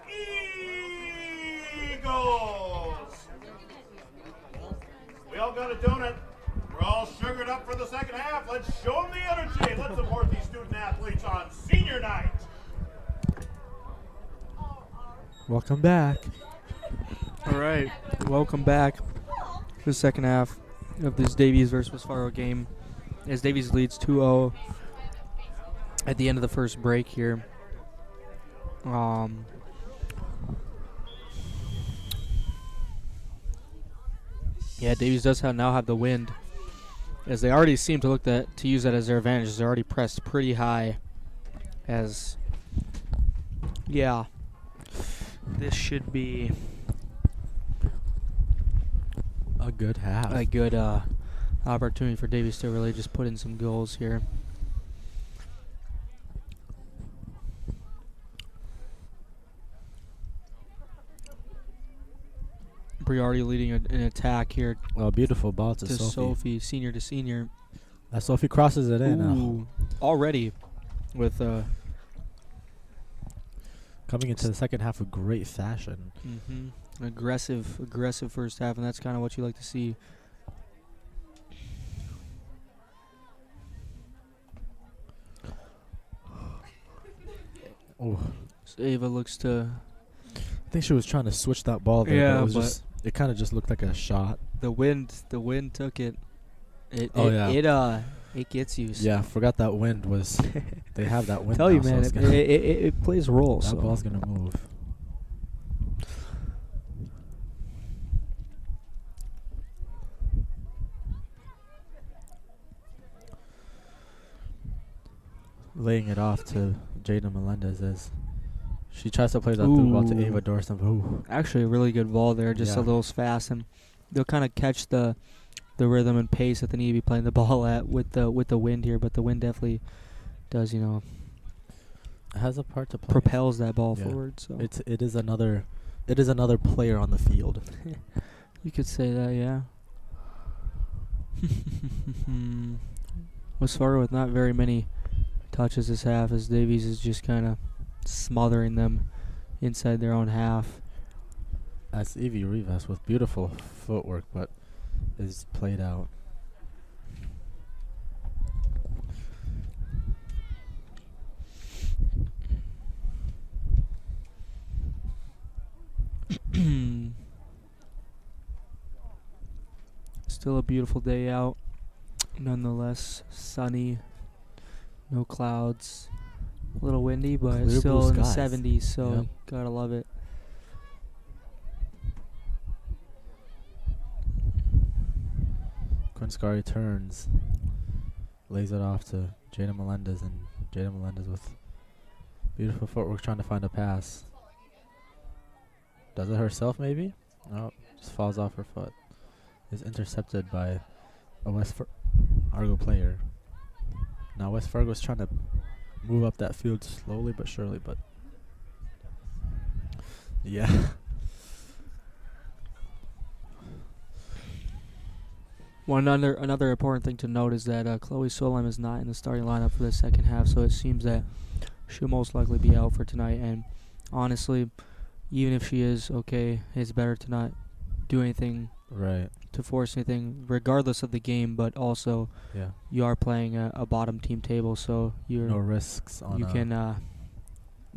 Eagles. We all got a donut. We're all sugared up for the second half. Let's show them the energy. Let's support these student athletes on senior night. Welcome back. All right, welcome back to the second half of this Davies versus West Fargo game, as Davies leads 2-0 at the end of the first break here. Yeah, Davies does now have the wind, as they already seem to look to use that as their advantage. They're already pressed pretty high, as yeah, this should be a good half. A good opportunity for Davies to really just put in some goals here. Briardi leading an attack here. Oh, beautiful ball to Sophie, senior to senior. Sophie crosses it in. Ooh, already with coming into the second half with great fashion. Aggressive first half, and that's kind of what you like to see. Oh, So Ava looks to. I think she was trying to switch that ball there. Yeah, but it kind of just looked like a shot. The wind took it. It gets you. So. Yeah, forgot that wind was. They have that wind. Tell you, now, man, so it plays a role. That So. ball's gonna move. Laying it off to Jada Melendez as she tries to play that through ball to Ava Dorson. Ooh. Actually, a really good ball there, just a little fast, and they'll kind of catch the rhythm and pace that they need to be playing the ball at with the wind here. But the wind definitely does, It has a part to play. propels that ball forward. So it is another player on the field. You could say that, yeah. West Fargo with not very many touches this half, as Davies is just kind of smothering them inside their own half. That's Evie Rivas with beautiful footwork, but is played out. Still a beautiful day out, nonetheless. Sunny, no clouds, a little windy, but Clear it's still blue in the skies. 70s, so Yep. gotta love it. Quinscari turns, lays it off to Jada Melendez, and Jada Melendez with beautiful footwork trying to find a pass. Does it herself, maybe? No, just falls off her foot. Is intercepted by a West Fargo player. Now West Fargo's trying to move up that field slowly but surely, but yeah. Another important thing to note is that Chloe Solheim is not in the starting lineup for the second half, so it seems that she'll most likely be out for tonight. And honestly, even if she is okay, it's better to not do anything to force anything, regardless of the game. But also, you are playing a bottom team table, so you're no risks on. You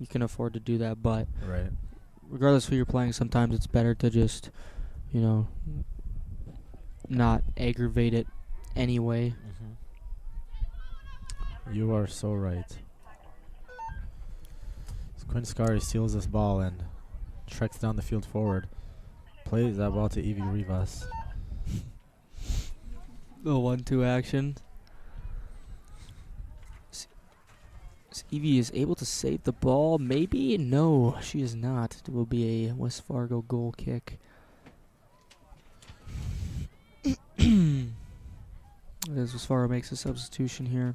can afford to do that. But regardless of who you're playing, sometimes it's better to just, not aggravate it anyway. You are so right. Quinscari steals this ball and treks down the field forward. Plays that ball to Evie Rivas. The 1-2 action. Evie is able to save the ball. Maybe? No, she is not. It will be a West Fargo goal kick. As West Fargo makes a substitution here.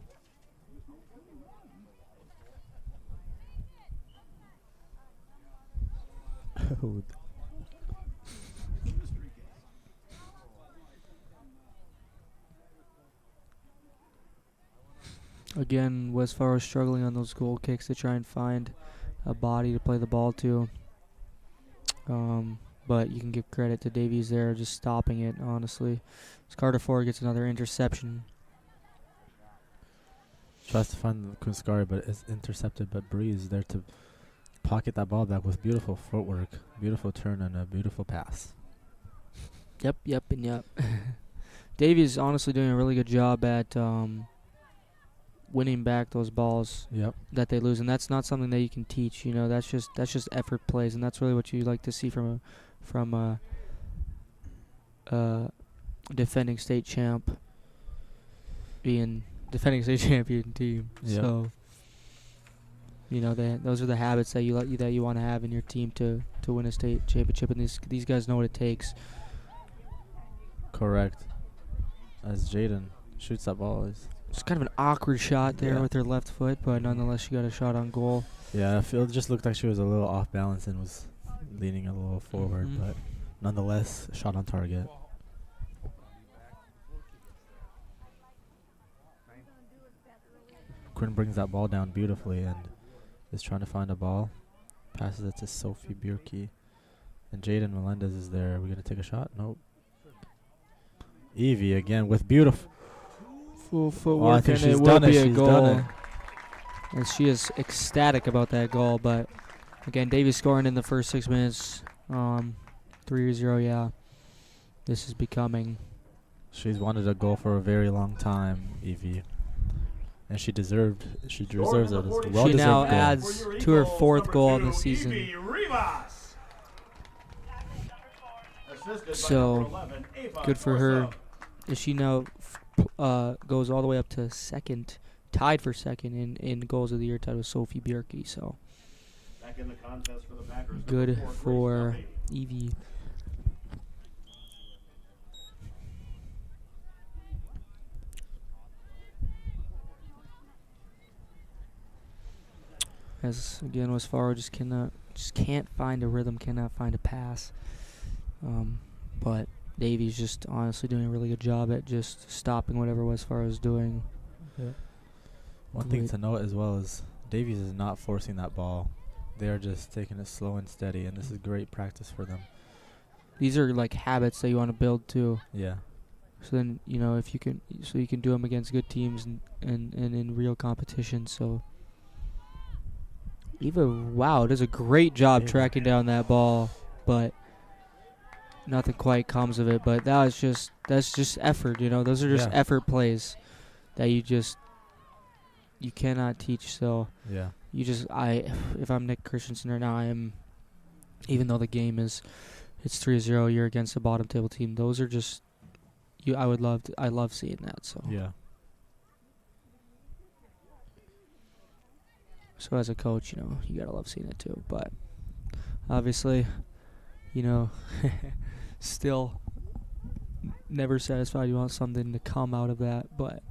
Again, West Fargo struggling on those goal kicks to try and find a body to play the ball to. But you can give credit to Davies there, just stopping it, honestly. As Carter Ford gets another interception. Tries to find Kunskari, but it's intercepted. But Breeze there to pocket that ball back with beautiful footwork, beautiful turn, and a beautiful pass. Yep. Davies honestly doing a really good job at winning back those balls that they lose, and that's not something that you can teach. You know, that's just effort plays, and that's really what you like to see from a defending state champ being defending state champion team. Yep. So, you know, those are the habits that you want to have in your team to win a state championship, and these guys know what it takes. Correct. As Jaden shoots that ball, It's kind of an awkward shot there with her left foot, but nonetheless she got a shot on goal. Yeah, I feel it just looked like she was a little off balance and was leaning a little forward, but nonetheless, shot on target. Quinn brings that ball down beautifully and is trying to find a ball. Passes it to Sophie Bierke. And Jaden Melendez is there. Are we going to take a shot? Nope. Evie again with beautiful full footwork, I think and she's it will done it. be a She's goal. done it. And she is ecstatic about that goal, but again, Davies scoring in the first 6 minutes. 3-0, yeah. This is becoming... She's wanted a goal for a very long time, Evie. And she deserves it. It's a well-deserved goal. She now adds to her 4th goal of the season. So, good for her. She now goes all the way up to second, tied for second in goals of the year, tied with Sophie Bierke. So, good for Evie. As again, West Fargo just can't find a rhythm, cannot find a pass. But Davies just honestly doing a really good job at just stopping whatever West Fargo is doing. Yeah. One thing to note as well is Davies is not forcing that ball. They are just taking it slow and steady, and this is great practice for them. These are like habits that you want to build too. Yeah. So then, you know, if you can, so you can do them against good teams and in real competition. So Eva, wow, does a great job tracking down that ball, but nothing quite comes of it. But that's just effort, you know. Those are just effort plays that you cannot teach. So yeah, if I'm Nick Christensen right now, even though the game it's 3-0, you're against a bottom table team. Those are just I love seeing that. So yeah. So as a coach, you know, you gotta love seeing it too. But obviously, you know, still never satisfied. You want something to come out of that, but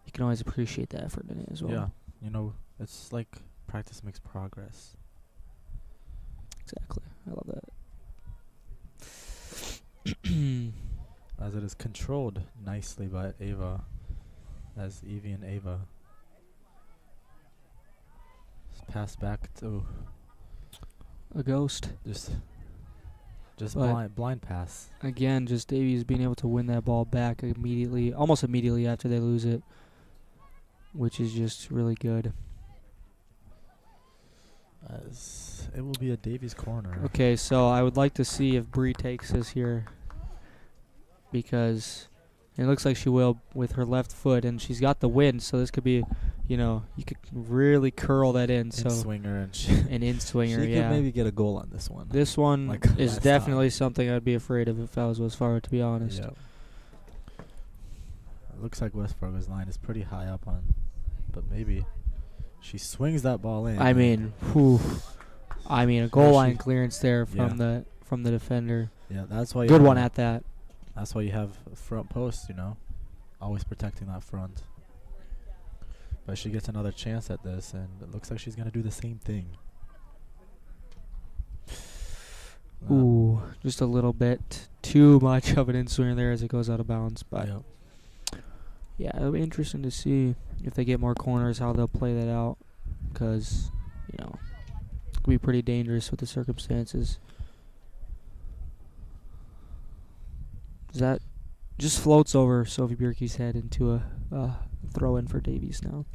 you can always appreciate the effort in it as well. Yeah, you know, it's like practice makes progress. Exactly. I love that. As it is controlled nicely by Ava, as Evie and Ava. Pass back to a ghost. Just blind pass. Again, just Davies being able to win that ball back almost immediately after they lose it, which is just really good. As it will be a Davies corner. Okay, so I would like to see if Bree takes this here, because it looks like she will with her left foot, and she's got the wind, so this could be, you know, you could really curl that in. So In-swinger an in-swinger, she could maybe get a goal on this one. This one like is definitely something I'd be afraid of if I was West Fargo, to be honest. Yeah. It looks like West Fargo's line is pretty high up on, but maybe she swings that ball in. I mean, a goal line clearance there from the defender. Yeah, that's why. Good one at that. That's why you have a front post, you know, always protecting that front. But she gets another chance at this, and it looks like she's going to do the same thing. Ooh, just a little bit too much of an in-swinger there as it goes out of bounds. But Yeah, it'll be interesting to see if they get more corners, how they'll play that out. Because, you know, it could be pretty dangerous with the circumstances. That just floats over Sophie Bjerke's head into a throw in for Davies now.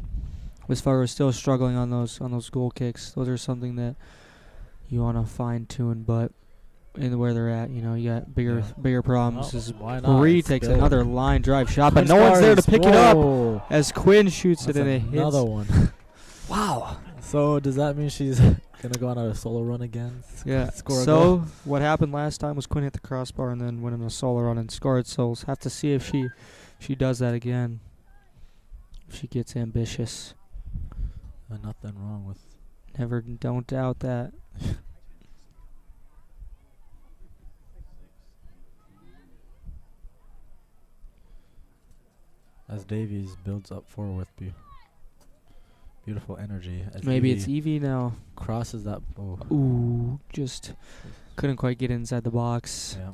West Fargo is still struggling on those goal kicks. Those are something that you want to fine tune, but in where they're at, you know, you got bigger problems. Why not? Marie takes another line drive shot, but no one's there to pick it up as Quinn shoots it and it hits. Another one. Wow. So does that mean she's gonna go on a solo run again? Yeah. Score a So goal? what happened last time was Quinn hit the crossbar and then went on a solo run and scored. So we'll have to see if she does that again. If she gets ambitious. Nothing wrong with. Don't doubt that. As Davies builds up forward with beautiful energy. As Maybe it's Evie now. Crosses that. Oh. Ooh, just couldn't quite get inside the box. Yeah.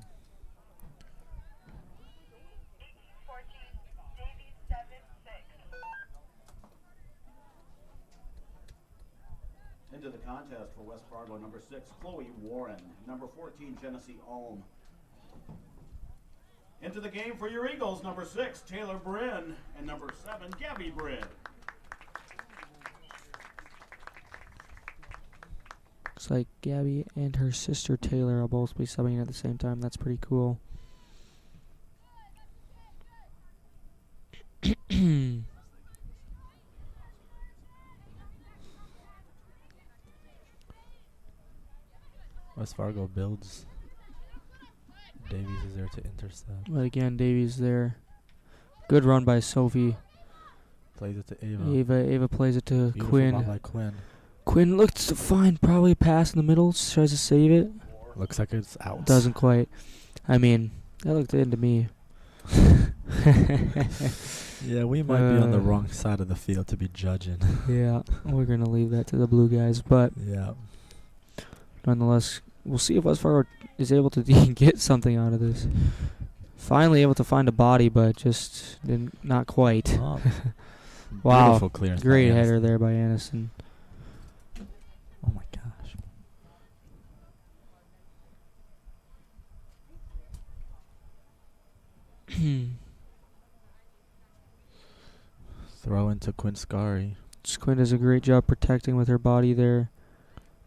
Into the contest for West Fargo, number 6, Chloe Warren. Number 14, Genesee Ulm. Into the game for your Eagles, number 6, Taylor Bryn. And number 7, Gabby Bryn. Looks like Gabby and her sister Taylor will both be subbing in at the same time. That's pretty cool. West Fargo builds. Davies is there to intercept. But again, Davies there. Good run by Sophie. Plays it to Ava. Ava plays it to Beautiful Quinn. ball by Quinn. Quinn looks to find probably a pass in the middle. Tries to save it. Looks like it's out. Doesn't quite. I mean, that looked in to me. Yeah, we might be on the wrong side of the field to be judging. Yeah, we're going to leave that to the blue guys. But Yeah. nonetheless, we'll see if West Fargo is able to get something out of this. Finally able to find a body, but just not quite. Oh. Wow. Beautiful clearance. by Great Anderson. header there by Anderson. Oh my gosh. Throw into Quinn Scari. Quinn does a great job protecting with her body there.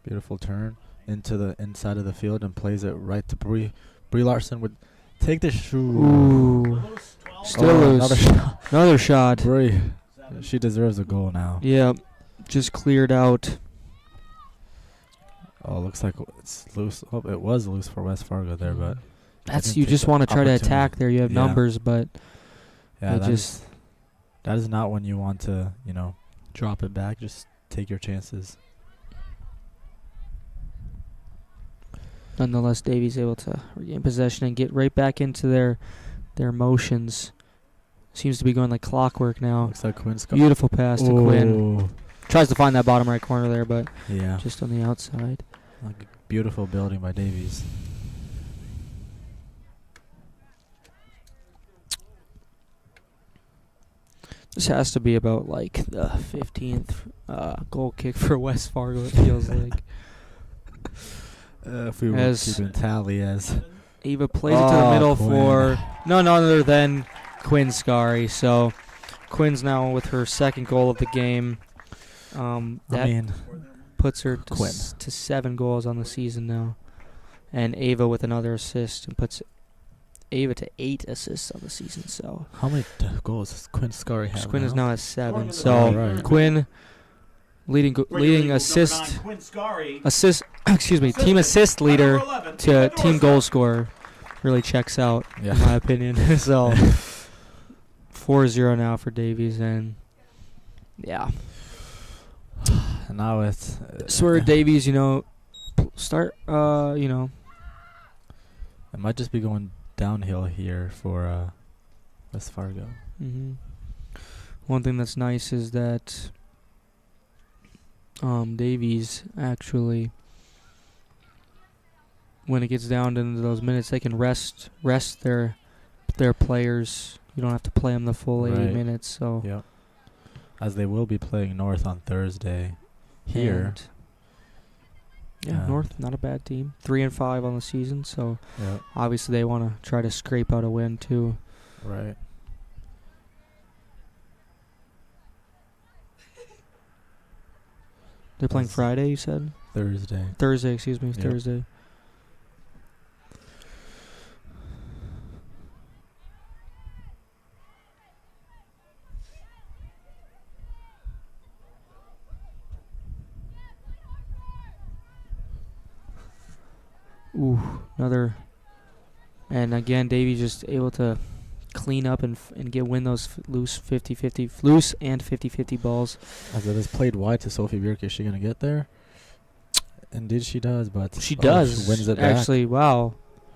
Beautiful turn into the inside of the field and plays it right to Brie. Brie Larson would take the shoot. Ooh. Still Oh, loose. Another shot. Brie. She deserves a goal now. Yep. Just cleared out. Oh, looks like it's loose. Oh, it was loose for West Fargo there, but That's didn't you take just the want to try to opportunity. attack there. You have Yeah. numbers, but yeah, it just that is not when you want to, drop it back. Just take your chances. nonetheless Davies able to regain possession and get right back into their motions. Seems to be going like clockwork now. Looks like Quinn's Beautiful pass to Quinn. Tries to find that bottom right corner there, but Yeah. just on the outside. Like beautiful building by Davies. This has to be about like the 15th goal kick for West Fargo, it feels like. If we were As keeping tally as Eva plays it to the middle Quinn. for none other than Quinn Scari. So Quinn's now with her second goal of the game. That puts her to 7 goals on the season now. And Ava with another assist and puts Ava to 8 assists on the season. So how many goals does Quinn Scari have? Quinn is now? now at 7. So Quinn leading assist. Excuse me, team assist leader to team goal scorer. Really checks out, in my opinion. So 4-0 now for Davies, and yeah. And now it's Swear Davies, start, It might just be going downhill here for West Fargo. One thing that's nice is that Davies actually, when it gets down into those minutes, they can rest their players you don't have to play them the full 80 Right. minutes. So Yep. As they will be playing North on Thursday here. And yeah, North, not a bad team. 3-5 on the season, so Yep. obviously they want to try to scrape out a win too. Right. They're playing That's Friday, you said? Thursday. Thursday, excuse me, Yep. Thursday. Ooh, another. And again, Davies just able to clean up and win those loose 50-50 balls. As it is played wide to Sophie Bjerke, is she going to get there? Indeed she does, but She does. She wins it back. Actually, wow.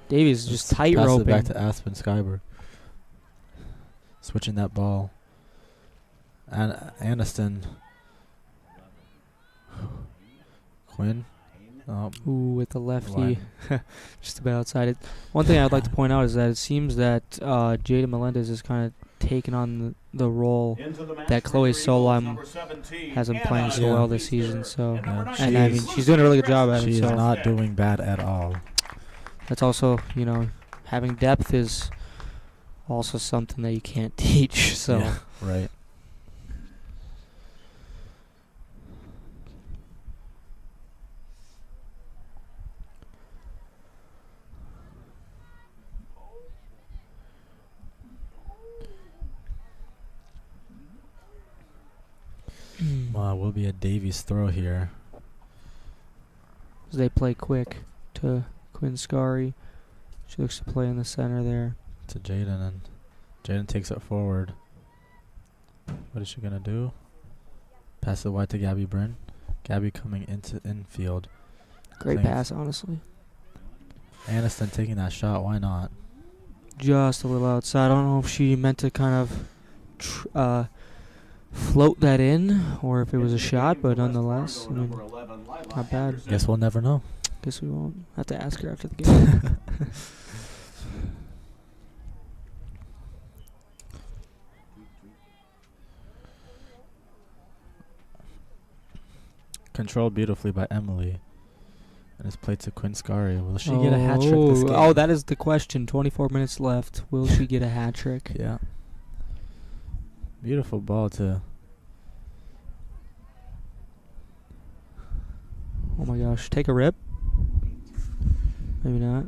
Davies is just tight Passes roping. it back to Aspen Skyberg. Switching that ball. And Aniston. Quinn. Oh, Ooh, with the lefty. Just about outside it. One thing I'd like to point out is that it seems that Jada Melendez is kind of taking on the role that Chloe Solheim has been playing so well this season. So, and I mean, she's doing a really good job at it. She is So not doing bad at all. that's also, having depth is also something that you can't teach. So. Yeah, right. Will be a Davies throw here. As they play quick to Quinn Scari. She looks to play in the center there. To Jaden, and Jaden takes it forward. What is she gonna do? Pass it wide to Gabby Bryn. Gabby coming into infield. Great Thanks. pass, honestly. Aniston taking that shot. Why not? Just a little outside. I don't know if she meant to kind of float that in or if it was a shot, but nonetheless, I mean, not bad. Guess we'll never know. Guess we won't have to ask her after the game. Controlled beautifully by Emily. And it's played to Quinn Scari. Will she get a hat trick this game? Oh, that is the question. 24 minutes left. Will she get a hat trick? Yeah. Beautiful ball to... Oh my gosh. Take a rip? Maybe not.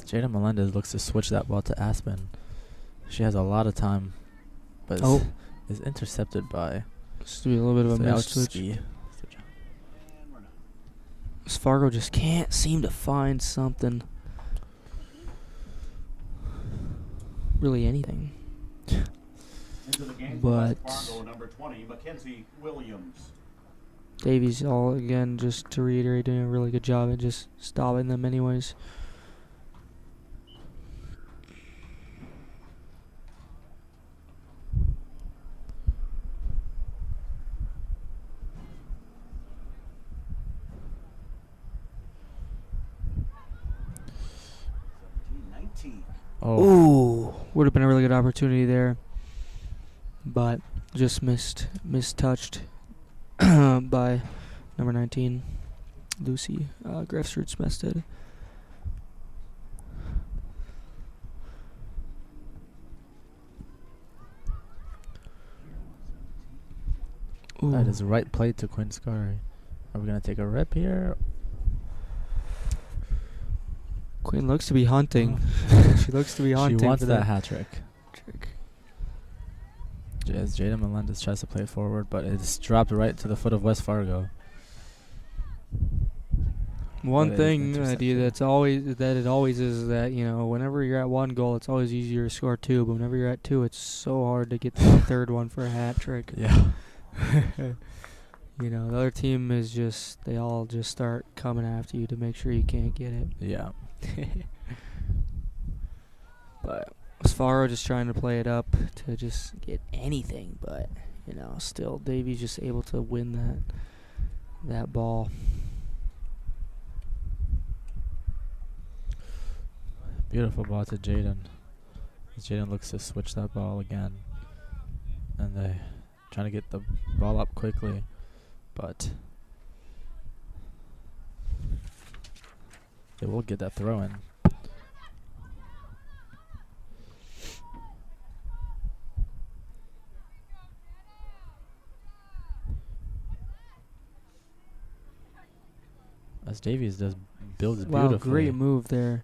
Jada Melendez looks to switch that ball to Aspen. She has a lot of time, but is intercepted by... This to be a little bit of a miss switch. Fargo just can't seem to find something. Really anything. But Davies, all again, just to reiterate, doing a really good job at just stopping them anyways. Oh. Ooh, would have been a really good opportunity there, but just mistouched by number 19, Lucy Grefsrud-Smested. That is right play to Quinn Scari. Are we gonna take a rip here? Quinn looks to be hunting. She looks to be hunting. She wants for that hat trick. trick. As Jada Melendez tries to play forward, but it's dropped right to the foot of West Fargo. One That thing is it always is that, whenever you're at one goal, it's always easier to score two, but whenever you're at two, it's so hard to get the third one for a hat trick. Yeah. You know, the other team is just, they all just start coming after you to make sure you can't get it. Yeah. But Fargo just trying to play it up to just get anything, but, you know, still Davies just able to win that ball. Beautiful ball to Jaden. Jaden looks to switch that ball again. And they trying to get the ball up quickly, but they will get that throw in. As Davies does builds Wow, beautifully. great move there.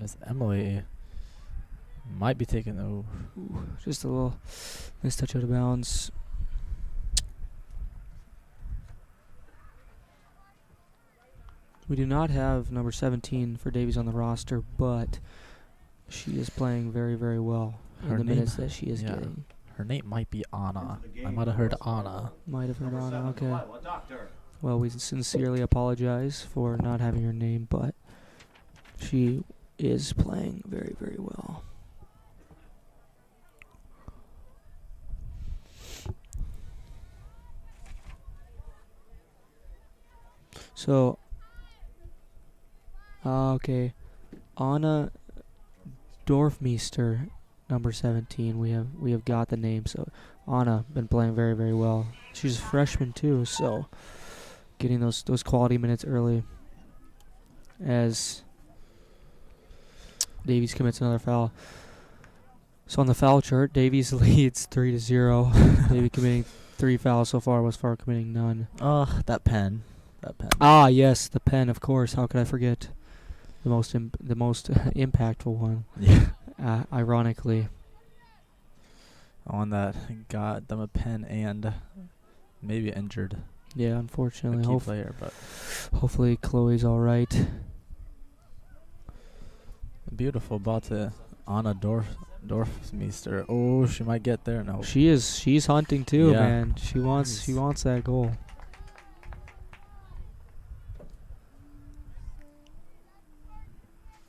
As Emily might be taking Just a little missed touch out of bounds. We do not have number 17 for Davies on the roster, but she is playing very, very well in Her the name- minutes that she is yeah. getting. Her name might be Anna. I might have heard Anna. Might have heard on. Okay. Lila Doctor. Well, we sincerely apologize for not having her name, but she is playing very, very well. So, okay, Anna Dorfmeister, number 17. We have got the name. So Anna been playing very, very well. She's a freshman too, so getting those quality minutes early. As Davies commits another foul. So on the foul chart, Davies leads 3-0. Davies committing 3 fouls so far. West Fargo committing none. That pen. Ah, yes, the pen. Of course. How could I forget the most impactful one? Yeah. Ironically. On that got them a pen and maybe injured. Yeah, A unfortunately. key player, but Hopefully Chloe's all right. beautiful ball to Anna Dorfmeister. Oh, she might get there. No. She's hunting too, Yeah. man. She wants that goal.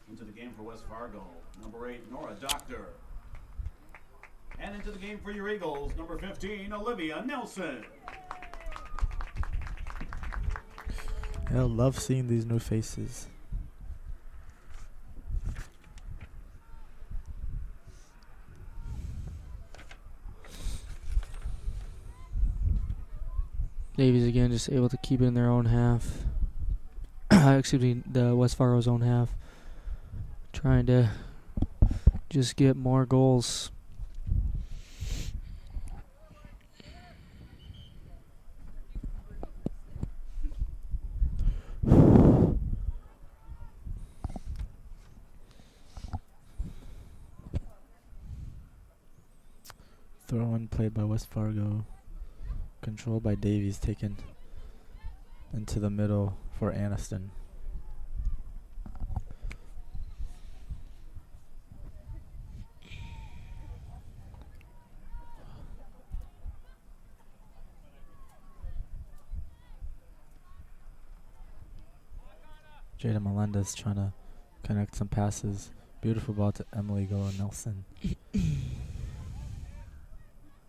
Into the game for West Fargo, number 8, Nora Doctor. And into the game for your Eagles, number 15, Olivia Nelson. I love seeing these new faces. Davies again just able to keep it in their own half. Excuse me, the West Fargo's own half. Trying to just get more goals. Throw-in played by West Fargo. Controlled by Davies, taken into the middle for Aniston. Jada Melendez trying to connect some passes. Beautiful ball to Emily Goa Nelson.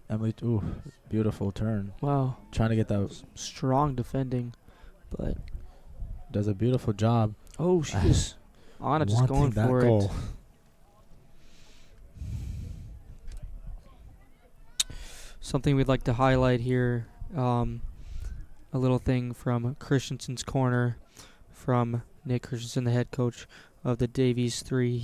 Emily, ooh, beautiful turn. Wow. Trying to get that. Strong defending, but Does a beautiful job. oh, she's Anna just wanting going that for goal. it. Something we'd like to highlight here, a little thing from Christensen's corner, from Nick Christensen, the head coach of the Davies 3.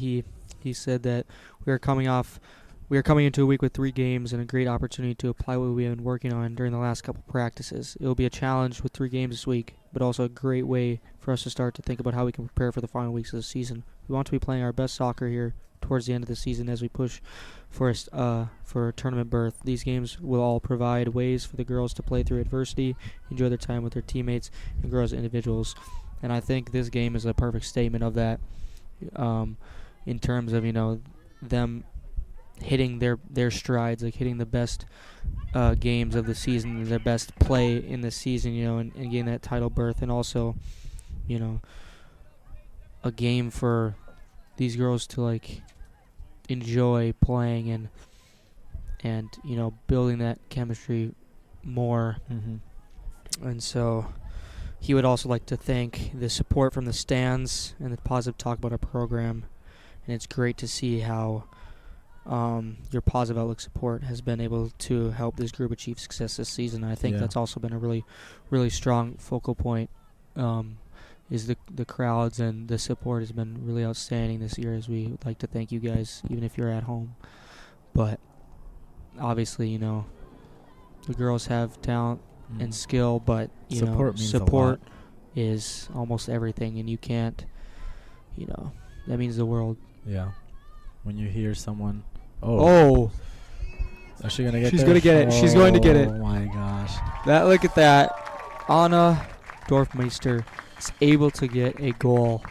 He said that we are coming into a week with 3 games and a great opportunity to apply what we have been working on during the last couple practices. It will be a challenge with 3 games this week, but also a great way for us to start to think about how we can prepare for the final weeks of the season. We want to be playing our best soccer here towards the end of the season as we push for a tournament berth. These games will all provide ways for the girls to play through adversity, enjoy their time with their teammates, and grow as individuals. And I think this game is a perfect statement of that, in terms of them hitting their strides, like hitting the best games of the season, their best play in the season, and getting that title berth, and also, a game for these girls to like enjoy playing and building that chemistry more. And so he would also like to thank the support from the stands and the positive talk about our program, and it's great to see how your positive outlook support has been able to help this group achieve success this season. I think that's also been a really, really strong focal point. Is the crowds, and the support has been really outstanding this year, as we would like to thank you guys, even if you're at home. But obviously, the girls have talent and skill, but support is almost everything, and you can't, that means the world. Yeah. When you hear someone, is she gonna get She's there? gonna get it. She's going to get it. Oh my gosh. Look at that. Anna Dorfmeister is able to get a goal.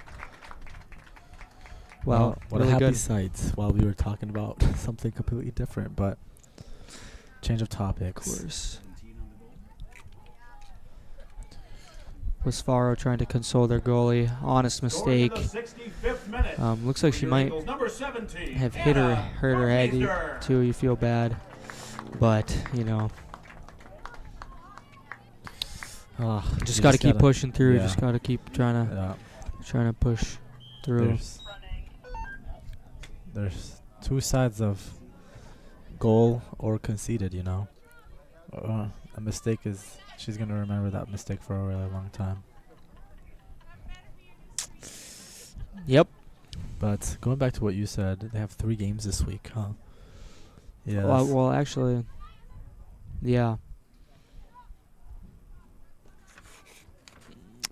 Wow, what really a happy good. sight while we were talking about something completely different, but change of topics. Of course. Was Fargo trying to console their goalie? Honest mistake. Looks like she might have hurt her head too. You feel bad, but just got to keep pushing through. Just got to keep trying to push through. There's two sides of goal or conceded. A mistake is. She's going to remember that mistake for a really long time. Yep. But going back to what you said, they have 3 games this week, huh? Yeah. Well, actually, yeah.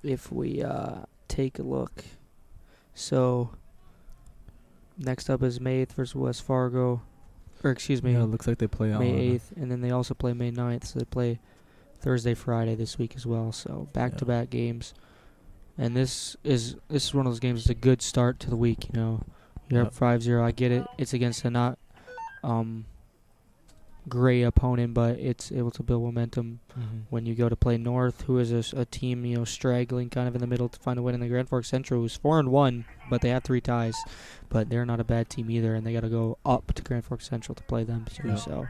If we take a look. So, next up is May 8th versus West Fargo. Or, excuse me. Yeah, it looks like they play May 8th, and then they also play May 9th, so they play Thursday, Friday this week as well. So back-to-back games, and this is one of those games. It's a good start to the week. You're up 5-0. I get it. It's against a not great opponent, but it's able to build momentum when you go to play North, who is a team straggling kind of in the middle to find a win in the Grand Forks Central, who's 4-1, but they have 3 ties. But they're not a bad team either, and they got to go up to Grand Forks Central to play them too. Yep. So.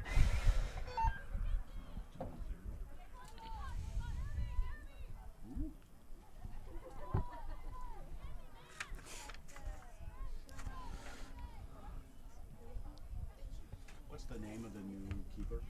What's the name of the new keeper?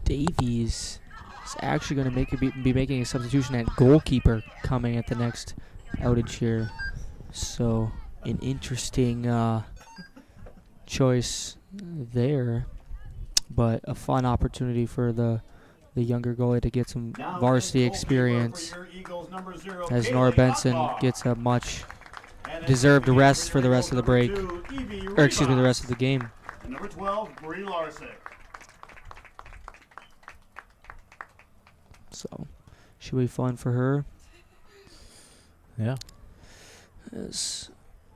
Davies is actually going to be making a substitution at goalkeeper coming at the next outage here. So an interesting choice there, but a fun opportunity for the younger goalie to get some varsity experience, as Nora Benson gets a much deserved rest for the rest of the break, or excuse me, the rest of the game. And number 12, Bree Larsick. So, should be fun for her. Yeah. As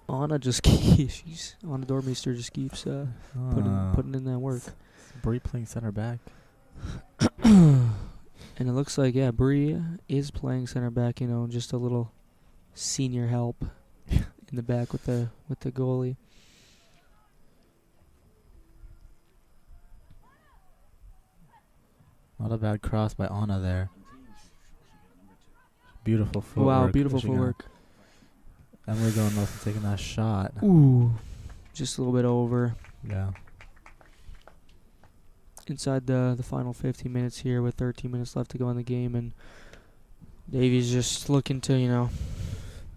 Anna just keeps, Anna Dormeister just keeps putting in that work. Bree playing center back. And it looks like, Bree is playing center back, just a little senior help in the back with the goalie. Not a bad cross by Anna there. Beautiful footwork. Wow, beautiful footwork. Emily going north and taking that shot. Ooh, just a little bit over. Yeah. Inside the final 15 minutes here with 13 minutes left to go in the game, and Davies just looking to,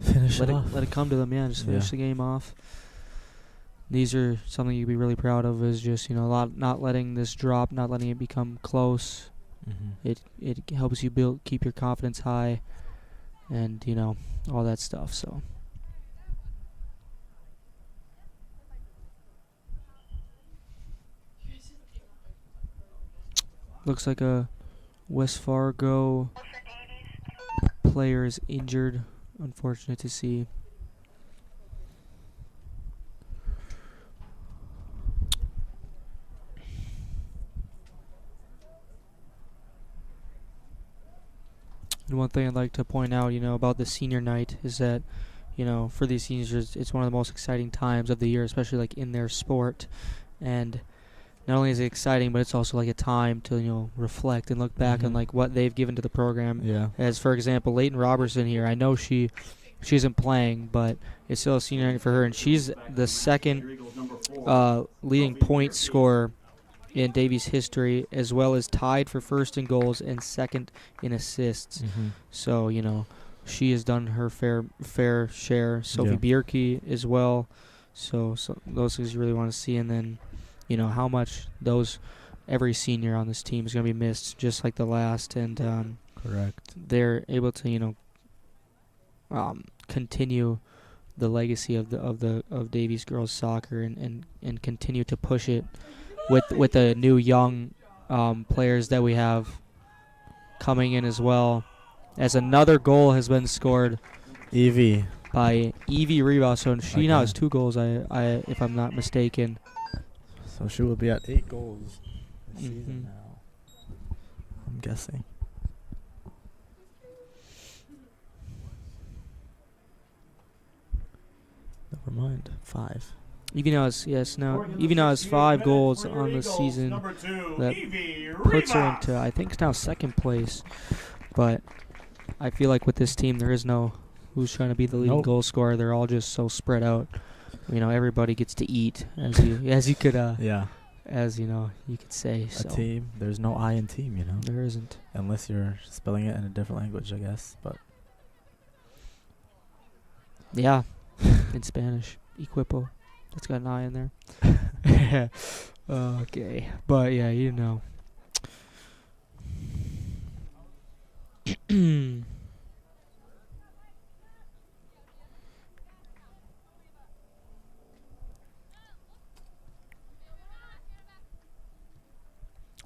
finish let it off. it come to them, just finish the game off. These are something you'd be really proud of, is just, not letting this drop, not letting it become close. It helps you keep your confidence high, and, all that stuff, so. Looks like a West Fargo player is injured. Unfortunate to see. And one thing I'd like to point out, about the senior night is that, for these seniors, it's one of the most exciting times of the year, especially like in their sport. And not only is it exciting, but it's also like a time to, reflect and look back on like what they've given to the program. Yeah. As for example, Leighton Robertson here, I know she isn't playing, but it's still a senior night for her, and she's the second leading point scorer in Davies history, as well as tied for first in goals and second in assists. So, she has done her fair share. Sophie Bierke as well. So those things you really want to see. And then, how much every senior on this team is going to be missed, just like the last. And correct. They're able to, continue the legacy of Davies girls soccer and continue to push it with the new young players that we have coming in as well. As another goal has been scored, Evie by Evie Reba. So she now has 2 goals, I if I'm not mistaken. So she will be at 8 goals this season now, I'm guessing. Never mind. 5. Evie now has 5 goals on the season. That puts her into, I think, now second place. But I feel like with this team, there is no who's trying to be the leading goal scorer. They're all just so spread out. Everybody gets to eat, as you could you could say. A team. There's no I in team, There isn't. Unless you're spelling it in a different language, I guess. But yeah, in Spanish, equipo. It's got an I in there. Okay, but yeah,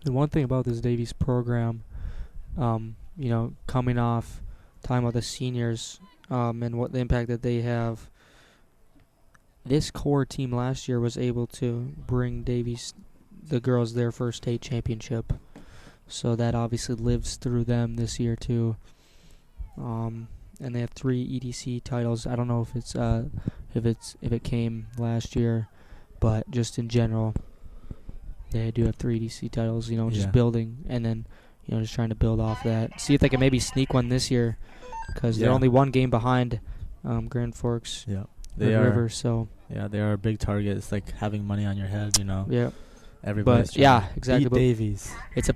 And one thing about this Davies program, coming off time of the seniors, and what the impact that they have. This core team last year was able to bring Davies, the girls, their first state championship. So that obviously lives through them this year too. And they have 3 EDC titles. I don't know if it came last year, but just in general, they do have 3 EDC titles. Just building, and then just trying to build off that. See if they can maybe sneak one this year, because they're only 1 game behind Grand Forks. Yeah. River, so they are a big target. It's like having money on your head, Yeah. Everybody's exactly. Beat Davies. It's a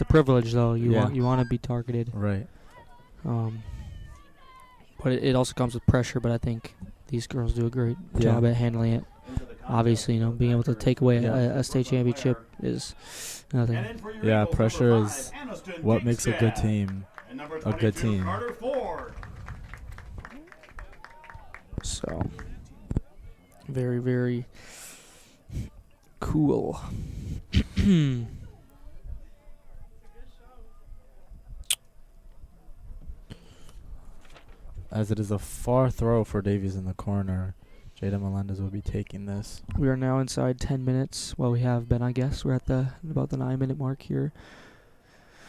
privilege though. You want to be targeted. Right. But it also comes with pressure. But I think these girls do a great job at handling it. Obviously, being able to take away a state championship is nothing. Yeah, pressure is what makes a good team a good team. So, very, very cool. As it is a far throw for Davies in the corner, Jada Melendez will be taking this. We are now inside 10 minutes. Well, we have been, I guess. We're at about the 9-minute mark here.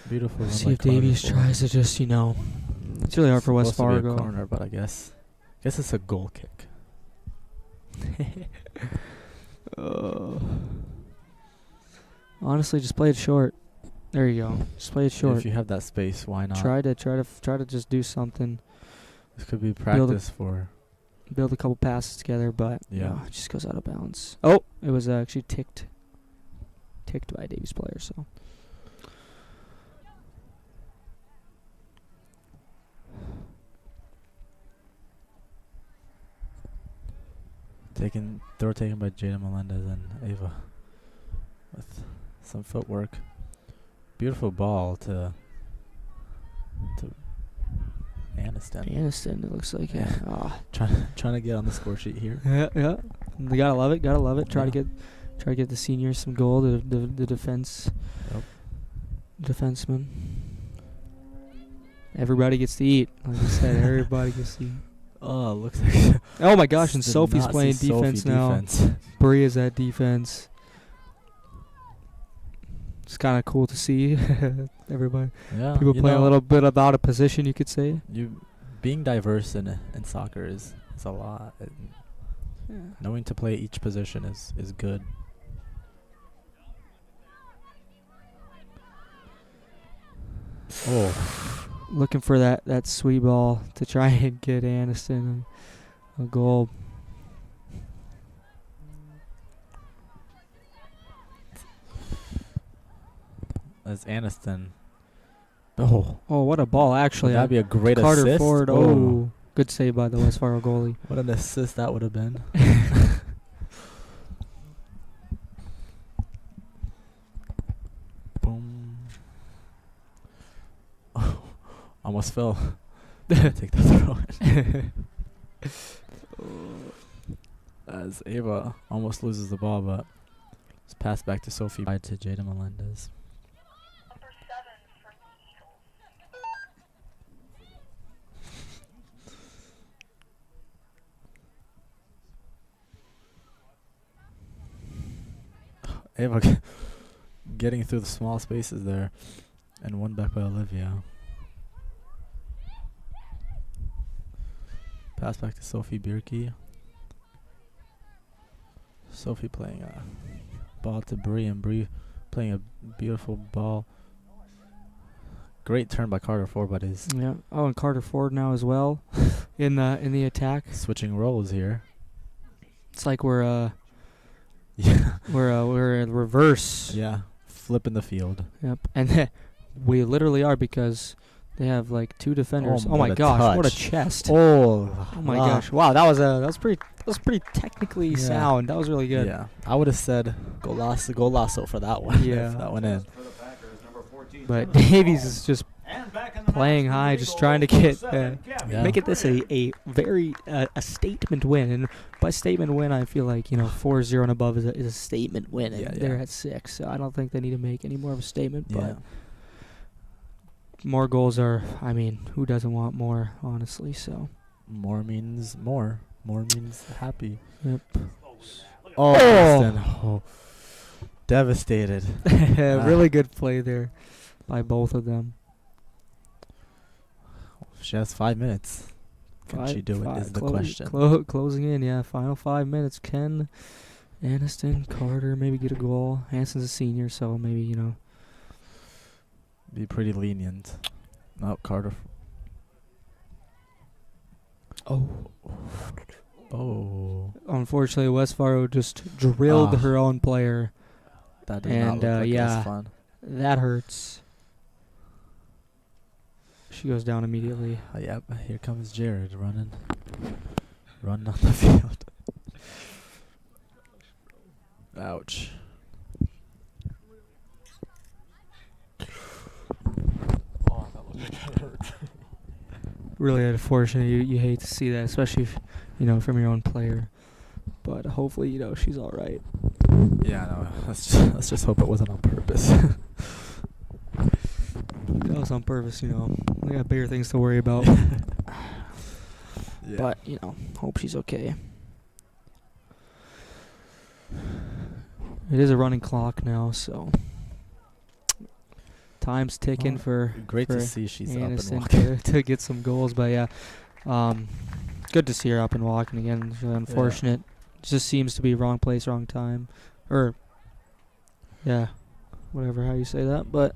Beautiful. See if Davies tries to just, it's really hard for West Fargo. To be a corner, but I guess it's a goal kick. Honestly, just play it short. There you go. Just play it short. If you have that space, why not? Try to just do something. This could be practice for. Build a couple passes together, but it just goes out of bounds. Oh, it was actually ticked by a Davies player. So. Throw taken by Jada Melendez and Ava with some footwork. Beautiful ball to Aniston. Aniston, it looks like. Yeah. Trying to get on the score sheet here. Yeah. You gotta love it. Try to get the seniors some goal. The defense. Yep. defenseman. Everybody gets to eat. Like I said, everybody gets to eat. Oh, looks like. Oh my gosh, and Did Sophie's not see playing Sophie defense now. defense. Bria's at defense. It's kind of cool to see everybody. Yeah, People you playing a know, little bit about a position, you could say. You being diverse in soccer is a lot. Yeah. Knowing to play each position is good. Oh, Looking for that sweet ball to try and get Aniston a goal. that's Aniston. Oh, Oh, what a ball, actually. that'd be a great Carter assist. Ford. Oh, good save by the West Fargo goalie. What an assist that would have been. Boom. Oh, almost fell. Take the throw in. As Ava almost loses the ball, but it's passed back to Sophie. By to Jada Melendez. Ava getting through the small spaces there, and one back by Olivia. Pass back to Sophie Bierke. Sophie playing a ball to Bree, and Bree playing a beautiful ball. Great turn by Carter Ford, but is Yeah. Oh, and Carter Ford now as well in the attack. switching roles here. It's like we're Yeah, we're in reverse. yeah, flipping the field. Yep. And we literally are, because they have like two defenders. Oh, what my a gosh, what a touch. chest. Oh my wow. gosh. Wow, that was pretty technically Yeah. sound. That was really good. Yeah, I would have said golazo for that one. Yeah. if that went in. For the Packers, number 14, But Davies is just and back in the playing match, high, number just 8 trying to goal, get 7, Gabby Yeah. make it this Brin. a very a statement win. And by statement win, I feel like 4-0 and above is a statement win, and Yeah, they're yeah. at 6. So I don't think they need to make any more of a statement. Yeah. But more goals are, I mean, who doesn't want more, honestly? So More means more. More means happy. yep. Oh, Aniston. Oh. Devastated. Really good play there by both of them. She has 5 minutes. Can she do it is the question. Closing in, yeah. Final 5 minutes. Can Aniston, Carter maybe get a goal? Hanson's a senior, so maybe, Be pretty lenient. No, Carter. Oh. Oh. Unfortunately, West Fargo just drilled Ah. her own player. That did And, not look like it yeah. was fun. That hurts. She goes down immediately. Yep, here comes Jared running on the field. Ouch. Oh, that looked like it hurt. Really unfortunate. You hate to see that, especially if, from your own player. But hopefully, she's all right. Yeah, no. Let's just hope it wasn't on purpose. That was on purpose, We got bigger things to worry about. Yeah. But, hope she's okay. It is a running clock now, so time's ticking Well, for great for to see she's up and Aniston walking. to get some goals. But yeah, good to see her up and walking again. It's really unfortunate. Just seems to be wrong place, wrong time, or yeah, whatever how you say that. But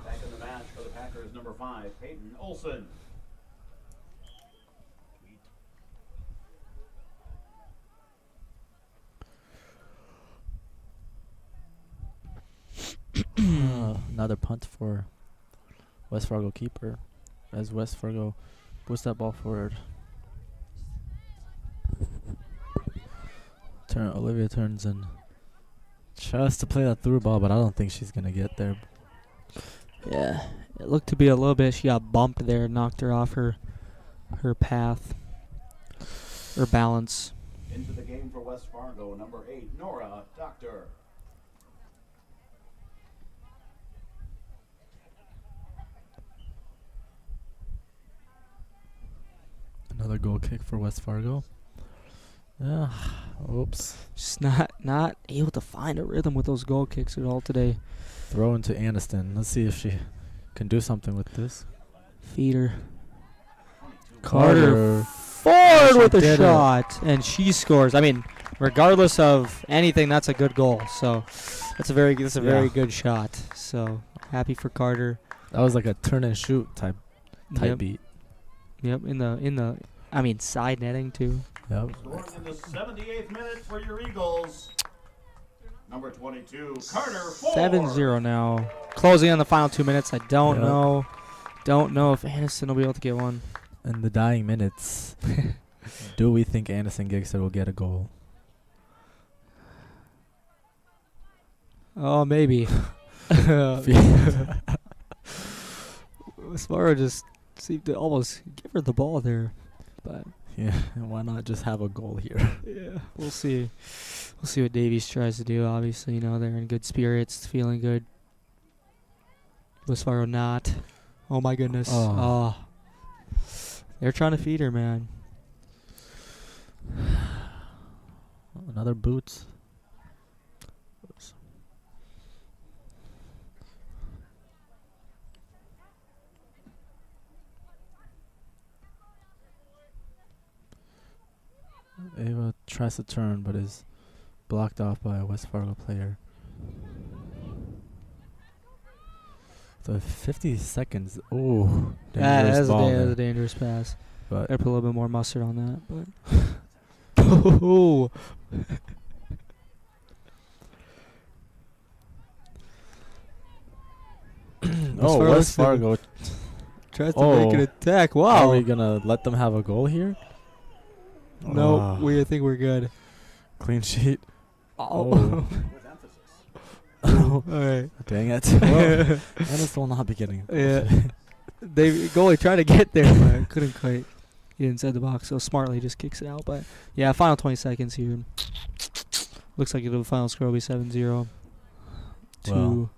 Back in the match for the Packers, number 5, Peyton Olsen. Another punt for West Fargo keeper, as West Fargo puts that ball forward. Olivia turns and tries to play that through ball, but I don't think she's gonna get there. yeah, it looked to be a little bit. She got bumped there, knocked her off her path. or balance. Into the game for West Fargo, number 8, Nora Doctor. Another goal kick for West Fargo. Oops. Just not able to find a rhythm with those goal kicks at all today. Throw into Aniston. Let's see if she can do something with this. Feeder. Carter forward with a shot, and she scores. I mean, regardless of anything, that's a good goal. So that's a very good shot. So happy for Carter. That was like a turn and shoot type beat. Yep, in the I mean side netting too. Yep. Scoring in the 78th minute for your Eagles. Number 22, Carter Ford. 7-0 now. Closing on the final 2 minutes. I don't know if Aniston will be able to get one. In the dying minutes, do we think Anderson Gigster will get a goal? Oh, maybe. Sparrow just seemed to almost give her the ball there, but yeah, why not just have a goal here? Yeah, we'll see. We'll see what Davies tries to do. Obviously, they're in good spirits, feeling good. Sparrow not. Oh my goodness. Oh. They're trying to feed her, man. Another boots. Ava tries to turn, but is blocked off by a West Fargo player. So 50 seconds. Oh, that's a dangerous pass. But I put a little bit more mustard on that. But oh, West Fargo tries to make an attack. Wow. Are we gonna let them have a goal here? No, I think we're good. Clean sheet. Oh. With emphasis. All right. Dang it. Well, Ennis will not be getting it. Yeah. Goalie tried to get there, but couldn't quite get inside the box. So smartly just kicks it out. But yeah, final 20 seconds here. Looks like the final score will be 7-0 to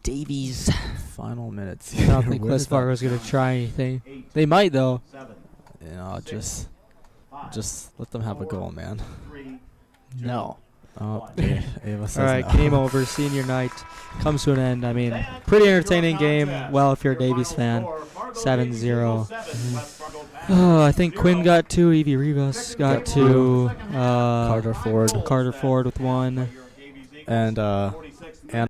Davies. Final minutes. I don't think West Fargo's going to try anything. They might, though. Just let them have a goal, man. No. Oh, Ava says all right, no. game over. Senior night comes to an end. I mean, pretty entertaining game. Well, if you're a Davies fan, 7-0. I think Quinn got 2. Evie Rivas got 2. Carter Ford with 1. And